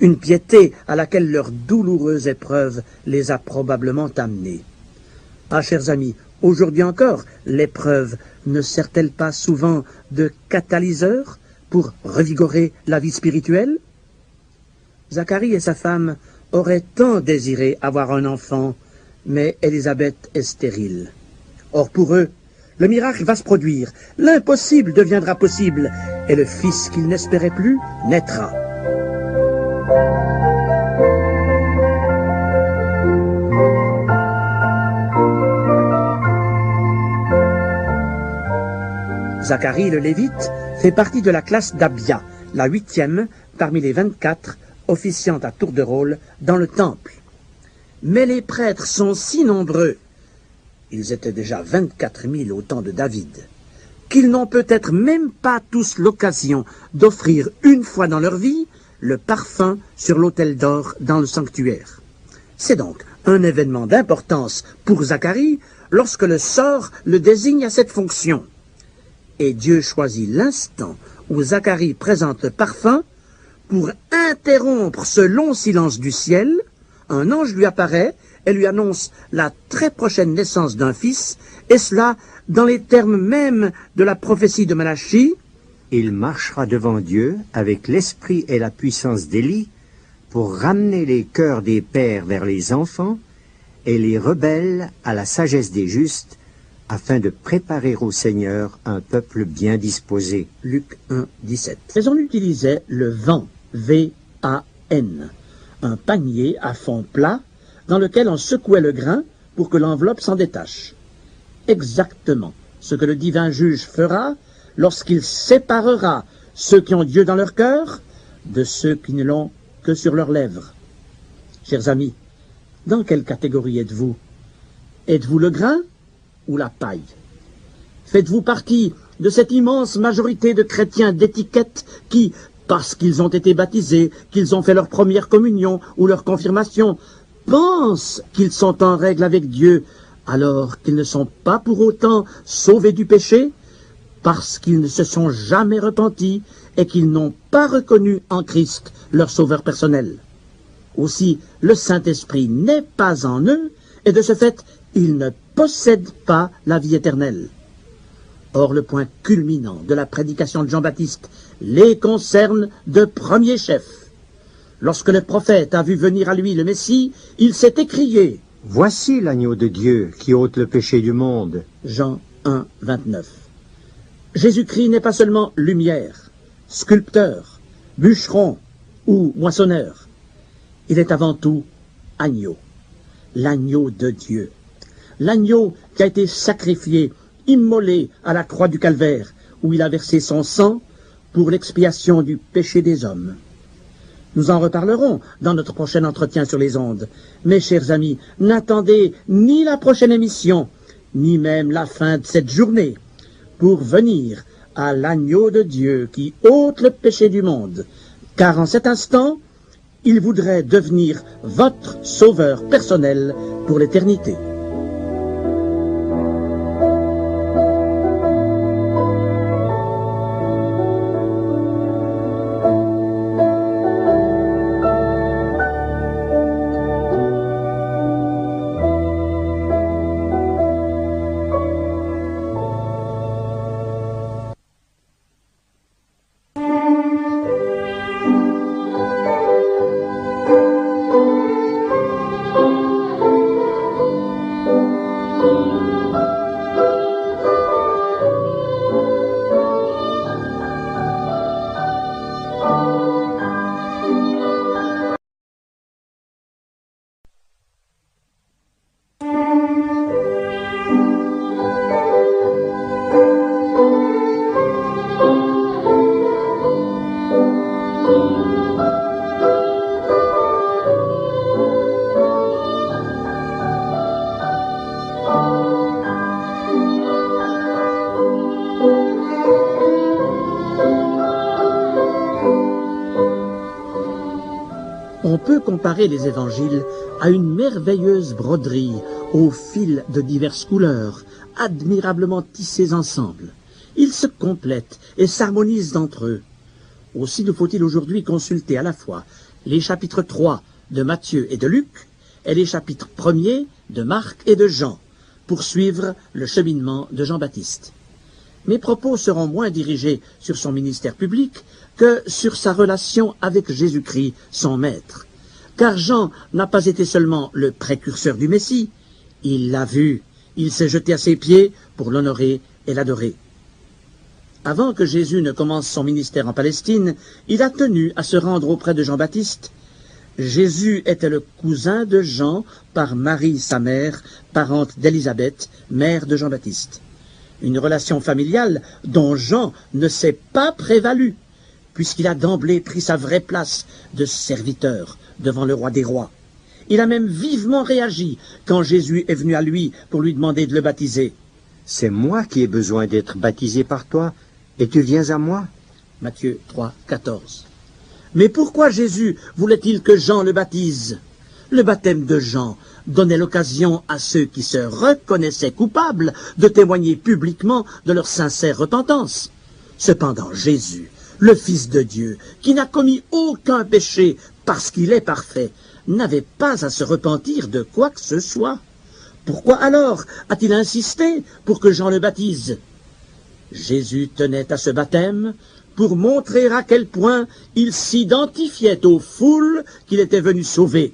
Une piété à laquelle leur douloureuse épreuve les a probablement amenés. Ah, chers amis, aujourd'hui encore, l'épreuve ne sert-elle pas souvent de catalyseur pour revigorer la vie spirituelle? Zacharie et sa femme auraient tant désiré avoir un enfant, mais Élisabeth est stérile. Or pour eux, le miracle va se produire, l'impossible deviendra possible, et le fils qu'ils n'espéraient plus naîtra. Zacharie le Lévite fait partie de la classe d'Abia, la 8e parmi les 24 officiant à tour de rôle dans le temple. Mais les prêtres sont si nombreux, ils étaient déjà 24 000 au temps de David, qu'ils n'ont peut-être même pas tous l'occasion d'offrir une fois dans leur vie le parfum sur l'autel d'or dans le sanctuaire. C'est donc un événement d'importance pour Zacharie lorsque le sort le désigne à cette fonction. Et Dieu choisit l'instant où Zacharie présente le parfum pour interrompre ce long silence du ciel. Un ange lui apparaît et lui annonce la très prochaine naissance d'un fils, et cela dans les termes mêmes de la prophétie de Malachie. Il marchera devant Dieu avec l'esprit et la puissance d'Élie pour ramener les cœurs des pères vers les enfants et les rebelles à la sagesse des justes, afin de préparer au Seigneur un peuple bien disposé. Luc 1, 17. Mais on utilisait le vent, V-A-N, un panier à fond plat dans lequel on secouait le grain pour que l'enveloppe s'en détache. Exactement ce que le divin juge fera lorsqu'il séparera ceux qui ont Dieu dans leur cœur de ceux qui ne l'ont que sur leurs lèvres. Chers amis, dans quelle catégorie êtes-vous? Êtes-vous le grain ou la paille? Faites-vous partie de cette immense majorité de chrétiens d'étiquette qui, parce qu'ils ont été baptisés, qu'ils ont fait leur première communion ou leur confirmation, pensent qu'ils sont en règle avec Dieu, alors qu'ils ne sont pas pour autant sauvés du péché, parce qu'ils ne se sont jamais repentis et qu'ils n'ont pas reconnu en Christ leur sauveur personnel. Aussi, le Saint-Esprit n'est pas en eux, et de ce fait, ils ne possèdent pas la vie éternelle. Or, le point culminant de la prédication de Jean-Baptiste les concerne de premier chef. Lorsque le prophète a vu venir à lui le Messie, il s'est écrié « Voici l'agneau de Dieu qui ôte le péché du monde. » Jean 1, 29. Jésus-Christ n'est pas seulement lumière, sculpteur, bûcheron ou moissonneur. Il est avant tout agneau, l'agneau de Dieu. L'agneau qui a été sacrifié, immolé à la croix du Calvaire, où il a versé son sang pour l'expiation du péché des hommes. Nous en reparlerons dans notre prochain entretien sur les ondes. Mes chers amis, n'attendez ni la prochaine émission, ni même la fin de cette journée, pour venir à l'agneau de Dieu qui ôte le péché du monde, car en cet instant, il voudrait devenir votre sauveur personnel pour l'éternité. On peut comparer les évangiles à une merveilleuse broderie aux fils de diverses couleurs, admirablement tissés ensemble. Ils se complètent et s'harmonisent entre eux. Aussi nous faut-il aujourd'hui consulter à la fois les chapitres 3 de Matthieu et de Luc et les chapitres 1er de Marc et de Jean pour suivre le cheminement de Jean-Baptiste. Mes propos seront moins dirigés sur son ministère public que sur sa relation avec Jésus-Christ, son maître. Car Jean n'a pas été seulement le précurseur du Messie, il l'a vu, il s'est jeté à ses pieds pour l'honorer et l'adorer. Avant que Jésus ne commence son ministère en Palestine, il a tenu à se rendre auprès de Jean-Baptiste. Jésus était le cousin de Jean par Marie, sa mère, parente d'Élisabeth, mère de Jean-Baptiste. Une relation familiale dont Jean ne s'est pas prévalu, puisqu'il a d'emblée pris sa vraie place de serviteur devant le roi des rois. Il a même vivement réagi quand Jésus est venu à lui pour lui demander de le baptiser. « C'est moi qui ai besoin d'être baptisé par toi, et tu viens à moi ?» Matthieu 3, 14. Mais pourquoi Jésus voulait-il que Jean le baptise? Le baptême de Jean donnait l'occasion à ceux qui se reconnaissaient coupables de témoigner publiquement de leur sincère repentance. Cependant Jésus, le Fils de Dieu, qui n'a commis aucun péché parce qu'il est parfait, n'avait pas à se repentir de quoi que ce soit. Pourquoi alors a-t-il insisté pour que Jean le baptise? Jésus tenait à ce baptême pour montrer à quel point il s'identifiait aux foules qu'il était venu sauver.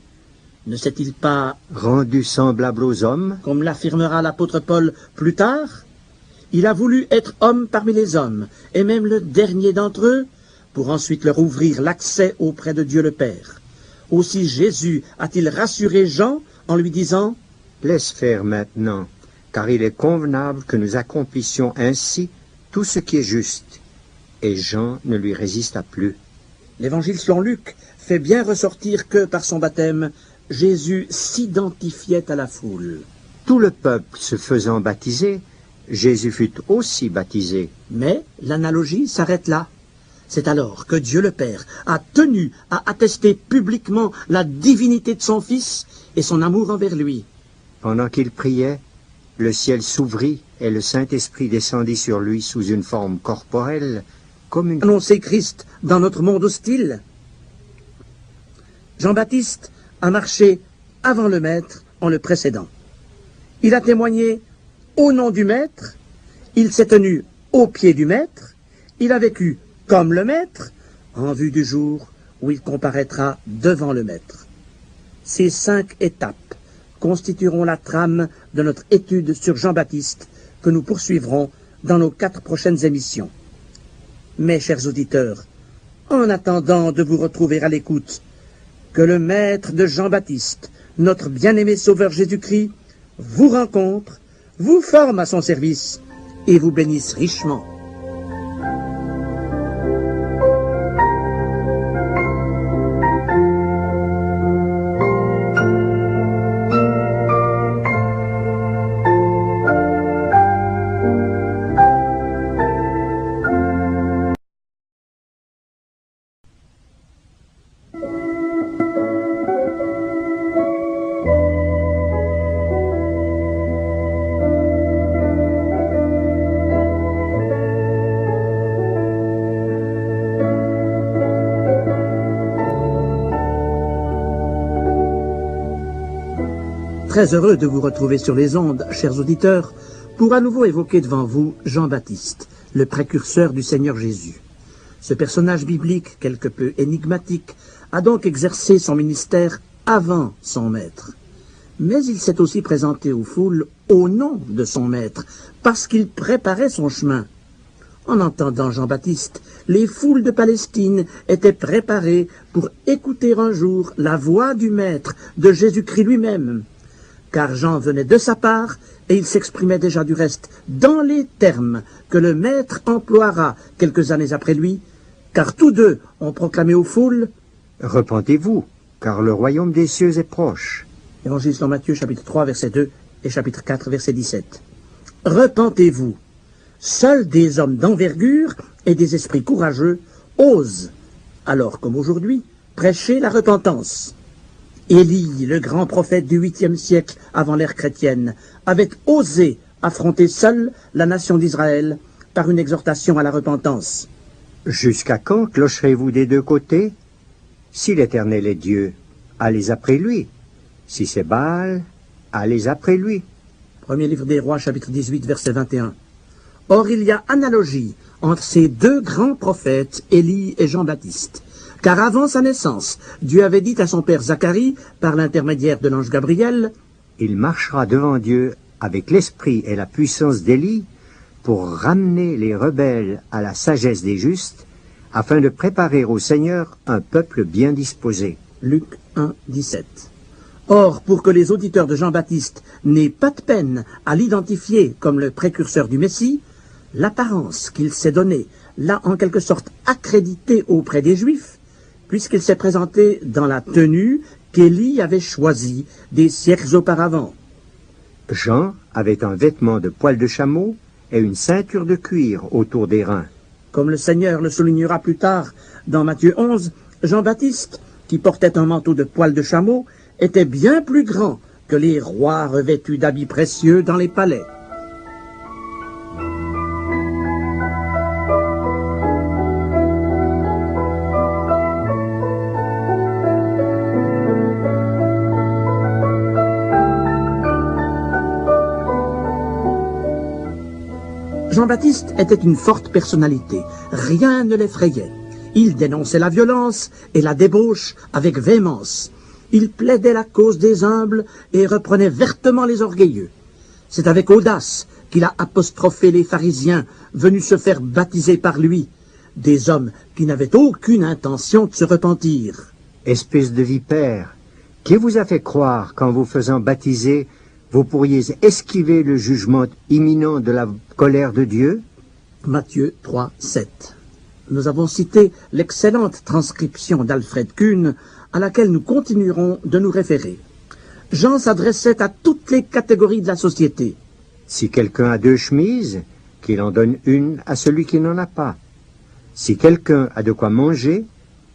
Ne s'est-il pas rendu semblable aux hommes, comme l'affirmera l'apôtre Paul plus tard? Il a voulu être homme parmi les hommes, et même le dernier d'entre eux, pour ensuite leur ouvrir l'accès auprès de Dieu le Père. Aussi Jésus a-t-il rassuré Jean en lui disant « Laisse faire maintenant, car il est convenable que nous accomplissions ainsi tout ce qui est juste. » Et Jean ne lui résista plus. L'Évangile selon Luc fait bien ressortir que, par son baptême, Jésus s'identifiait à la foule. Tout le peuple se faisant baptiser, Jésus fut aussi baptisé. Mais l'analogie s'arrête là. C'est alors que Dieu le Père a tenu à attester publiquement la divinité de son Fils et son amour envers lui. Pendant qu'il priait, le ciel s'ouvrit et le Saint-Esprit descendit sur lui sous une forme corporelle, comme une... Annoncer Christ dans notre monde hostile. Jean-Baptiste a marché avant le Maître en le précédant. Il a témoigné au nom du Maître, il s'est tenu au pied du Maître, il a vécu comme le Maître, en vue du jour où il comparaîtra devant le Maître. Ces 5 étapes constitueront la trame de notre étude sur Jean-Baptiste que nous poursuivrons dans nos 4 prochaines émissions. Mes chers auditeurs, en attendant de vous retrouver à l'écoute, que le Maître de Jean-Baptiste, notre bien-aimé Sauveur Jésus-Christ, vous rencontre, vous forme à son service et vous bénisse richement. Très heureux de vous retrouver sur les ondes, chers auditeurs, pour à nouveau évoquer devant vous Jean-Baptiste, le précurseur du Seigneur Jésus. Ce personnage biblique, quelque peu énigmatique, a donc exercé son ministère avant son Maître. Mais il s'est aussi présenté aux foules au nom de son Maître, parce qu'il préparait son chemin. En entendant Jean-Baptiste, les foules de Palestine étaient préparées pour écouter un jour la voix du Maître, de Jésus-Christ lui-même. Car Jean venait de sa part, et il s'exprimait déjà du reste dans les termes que le Maître emploiera quelques années après lui, car tous deux ont proclamé aux foules « Repentez-vous, car le royaume des cieux est proche. » Évangile selon Matthieu, chapitre 3, verset 2, et chapitre 4, verset 17. « Repentez-vous. Seuls des hommes d'envergure et des esprits courageux osent, alors comme aujourd'hui, prêcher la repentance. » Élie, le grand prophète du 8e siècle avant l'ère chrétienne, avait osé affronter seul la nation d'Israël par une exhortation à la repentance. « Jusqu'à quand clocherez-vous des deux côtés? Si l'Éternel est Dieu, allez après lui. Si c'est Baal, allez après lui. » Premier livre des Rois, chapitre 18, verset 21. Or, il y a analogie entre ces deux grands prophètes, Élie et Jean-Baptiste. Car avant sa naissance, Dieu avait dit à son père Zacharie, par l'intermédiaire de l'ange Gabriel, « Il marchera devant Dieu avec l'esprit et la puissance d'Élie pour ramener les rebelles à la sagesse des justes, afin de préparer au Seigneur un peuple bien disposé. » Luc 1, 17. Or, pour que les auditeurs de Jean-Baptiste n'aient pas de peine à l'identifier comme le précurseur du Messie, l'apparence qu'il s'est donnée l'a en quelque sorte accrédité auprès des Juifs, puisqu'il s'est présenté dans la tenue qu'Élie avait choisie des siècles auparavant. Jean avait un vêtement de poil de chameau et une ceinture de cuir autour des reins. Comme le Seigneur le soulignera plus tard dans Matthieu 11, Jean-Baptiste, qui portait un manteau de poil de chameau, était bien plus grand que les rois revêtus d'habits précieux dans les palais. Jean-Baptiste était une forte personnalité. Rien ne l'effrayait. Il dénonçait la violence et la débauche avec véhémence. Il plaidait la cause des humbles et reprenait vertement les orgueilleux. C'est avec audace qu'il a apostrophé les pharisiens venus se faire baptiser par lui, des hommes qui n'avaient aucune intention de se repentir. « Espèce de vipère, qui vous a fait croire qu'en vous faisant baptiser, vous pourriez esquiver le jugement imminent de la colère de Dieu ?» Matthieu 3, 7. Nous avons cité l'excellente transcription d'Alfred Kuhn, à laquelle nous continuerons de nous référer. Jean s'adressait à toutes les catégories de la société. Si quelqu'un a 2 chemises, qu'il en donne une à celui qui n'en a pas. Si quelqu'un a de quoi manger,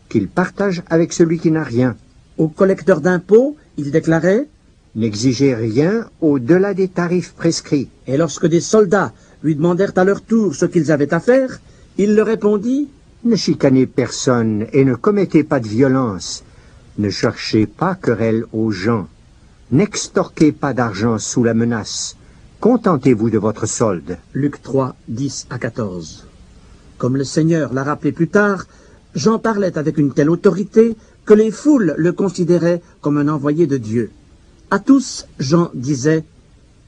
qu'il partage avec celui qui n'a rien. Au collecteur d'impôts, il déclarait: N'exigez rien au-delà des tarifs prescrits. Et lorsque des soldats lui demandèrent à leur tour ce qu'ils avaient à faire, il leur répondit: Ne chicanez personne et ne commettez pas de violence. Ne cherchez pas querelle aux gens. N'extorquez pas d'argent sous la menace. Contentez-vous de votre solde. Luc 3, 10 à 14. Comme le Seigneur l'a rappelé plus tard, Jean parlait avec une telle autorité que les foules le considéraient comme un envoyé de Dieu. À tous, Jean disait: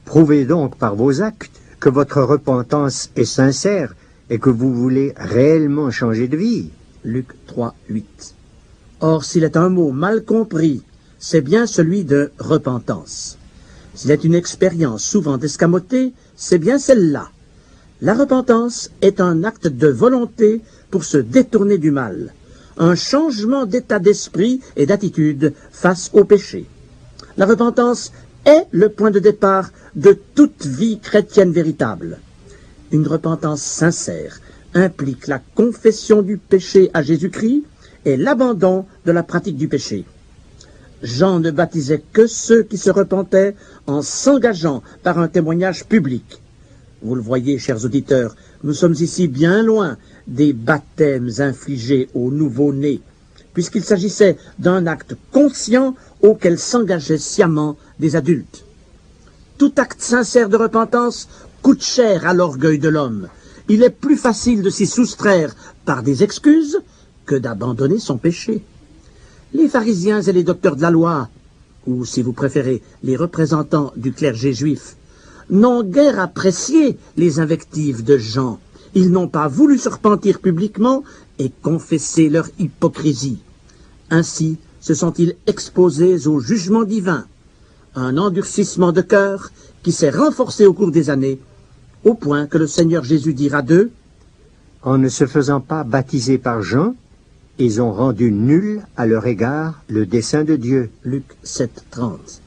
Prouvez donc par vos actes que votre repentance est sincère et que vous voulez réellement changer de vie. Luc 3, 8. Or, s'il est un mot mal compris, c'est bien celui de repentance. S'il est une expérience souvent escamotée, c'est bien celle-là. La repentance est un acte de volonté pour se détourner du mal, un changement d'état d'esprit et d'attitude face au péché. La repentance est le point de départ de toute vie chrétienne véritable. Une repentance sincère implique la confession du péché à Jésus-Christ et l'abandon de la pratique du péché. Jean ne baptisait que ceux qui se repentaient en s'engageant par un témoignage public. Vous le voyez, chers auditeurs, nous sommes ici bien loin des baptêmes infligés aux nouveau-nés, puisqu'il s'agissait d'un acte conscient auquel s'engageaient sciemment des adultes. Tout acte sincère de repentance coûte cher à l'orgueil de l'homme. Il est plus facile de s'y soustraire par des excuses que d'abandonner son péché. Les pharisiens et les docteurs de la loi, ou si vous préférez, les représentants du clergé juif, n'ont guère apprécié les invectives de Jean. Ils n'ont pas voulu se repentir publiquement et confesser leur hypocrisie. Ainsi se sont-ils exposés au jugement divin, un endurcissement de cœur qui s'est renforcé au cours des années, au point que le Seigneur Jésus dira d'eux: En ne se faisant pas baptiser par Jean, ils ont rendu nul à leur égard le dessein de Dieu. Luc 7, 30.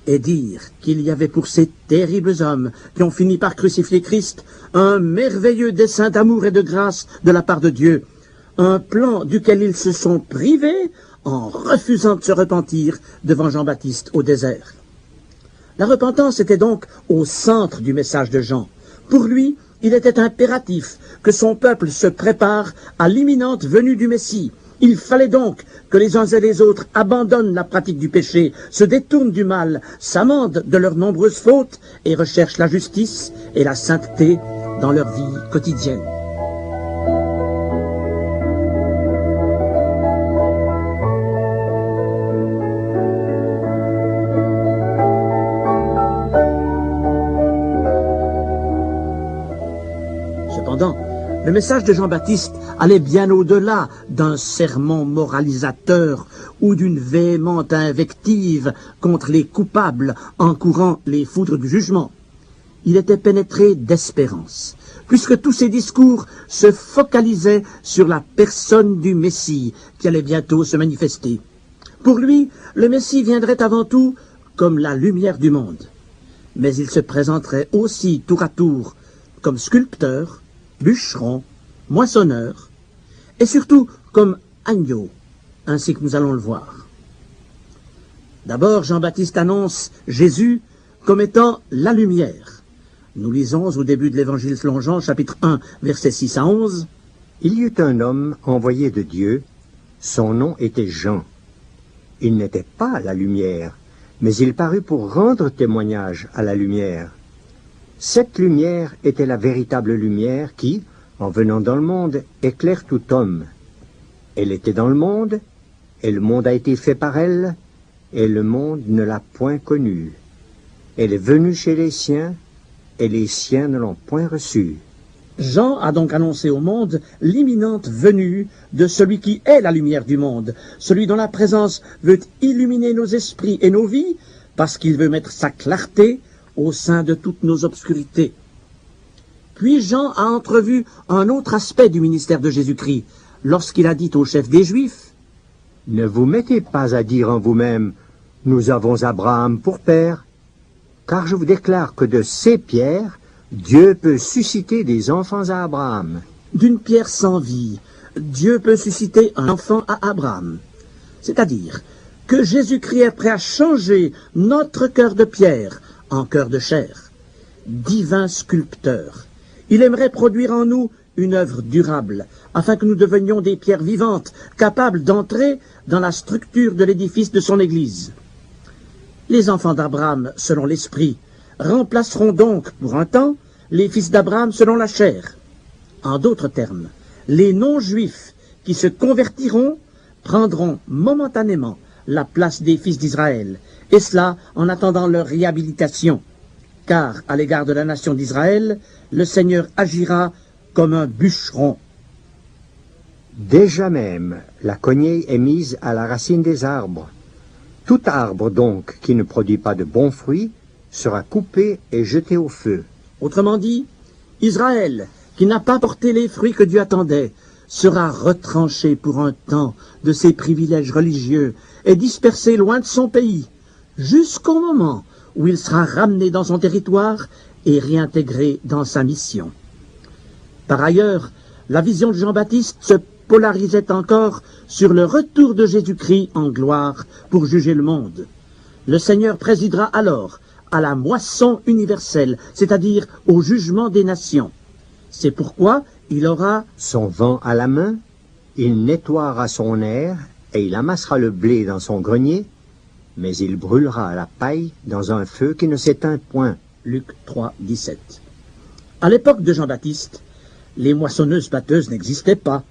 Et dire qu'il y avait pour ces terribles hommes qui ont fini par crucifier Christ un merveilleux dessein d'amour et de grâce de la part de Dieu, un plan duquel ils se sont privés en refusant de se repentir devant Jean-Baptiste au désert. La repentance était donc au centre du message de Jean. Pour lui, il était impératif que son peuple se prépare à l'imminente venue du Messie. Il fallait donc que les uns et les autres abandonnent la pratique du péché, se détournent du mal, s'amendent de leurs nombreuses fautes et recherchent la justice et la sainteté dans leur vie quotidienne. Cependant, le message de Jean-Baptiste allait bien au-delà d'un sermon moralisateur ou d'une véhémente invective contre les coupables encourant les foudres du jugement. Il était pénétré d'espérance, puisque tous ses discours se focalisaient sur la personne du Messie qui allait bientôt se manifester. Pour lui, le Messie viendrait avant tout comme la lumière du monde, mais il se présenterait aussi tour à tour comme sculpteur, bûcheron, moissonneur, et surtout comme agneau, ainsi que nous allons le voir. D'abord, Jean-Baptiste annonce Jésus comme étant la lumière. Nous lisons au début de l'évangile selon Jean, chapitre 1, versets 6 à 11. Il y eut un homme envoyé de Dieu, son nom était Jean. Il n'était pas la lumière, mais il parut pour rendre témoignage à la lumière. Cette lumière était la véritable lumière qui, en venant dans le monde, éclaire tout homme. Elle était dans le monde, et le monde a été fait par elle, et le monde ne l'a point connue. Elle est venue chez les siens, et les siens ne l'ont point reçue. Jean a donc annoncé au monde l'imminente venue de celui qui est la lumière du monde, celui dont la présence veut illuminer nos esprits et nos vies, parce qu'il veut mettre sa clarté au sein de toutes nos obscurités. Puis Jean a entrevu un autre aspect du ministère de Jésus-Christ, lorsqu'il a dit au chef des Juifs: « Ne vous mettez pas à dire en vous-même, nous avons Abraham pour père, car je vous déclare que de ces pierres, Dieu peut susciter des enfants à Abraham. d'une pierre sans vie, Dieu peut susciter un enfant à Abraham. C'est-à-dire que Jésus-Christ est prêt à changer notre cœur de pierre en cœur de chair. Divin sculpteur, il aimerait produire en nous une œuvre durable, afin que nous devenions des pierres vivantes, capables d'entrer dans la structure de l'édifice de son Église. Les enfants d'Abraham, selon l'Esprit, remplaceront donc, pour un temps, les fils d'Abraham selon la chair. En d'autres termes, les non-juifs qui se convertiront prendront momentanément la place des fils d'Israël, et cela en attendant leur réhabilitation, car à l'égard de la nation d'Israël, le Seigneur agira comme un bûcheron. Déjà même, la cognée est mise à la racine des arbres. Tout arbre donc qui ne produit pas de bons fruits sera coupé et jeté au feu. Autrement dit, Israël, qui n'a pas porté les fruits que Dieu attendait, sera retranché pour un temps de ses privilèges religieux et dispersé loin de son pays, jusqu'au moment où il sera ramené dans son territoire et réintégré dans sa mission. Par ailleurs, la vision de Jean-Baptiste se polarisait encore sur le retour de Jésus-Christ en gloire pour juger le monde. Le Seigneur présidera alors à la moisson universelle, c'est-à-dire au jugement des nations. C'est pourquoi il aura son vent à la main, il nettoiera son aire et il amassera le blé dans son grenier, mais il brûlera la paille dans un feu qui ne s'éteint point. Luc 3, 17. À l'époque de Jean-Baptiste, les moissonneuses-batteuses n'existaient pas.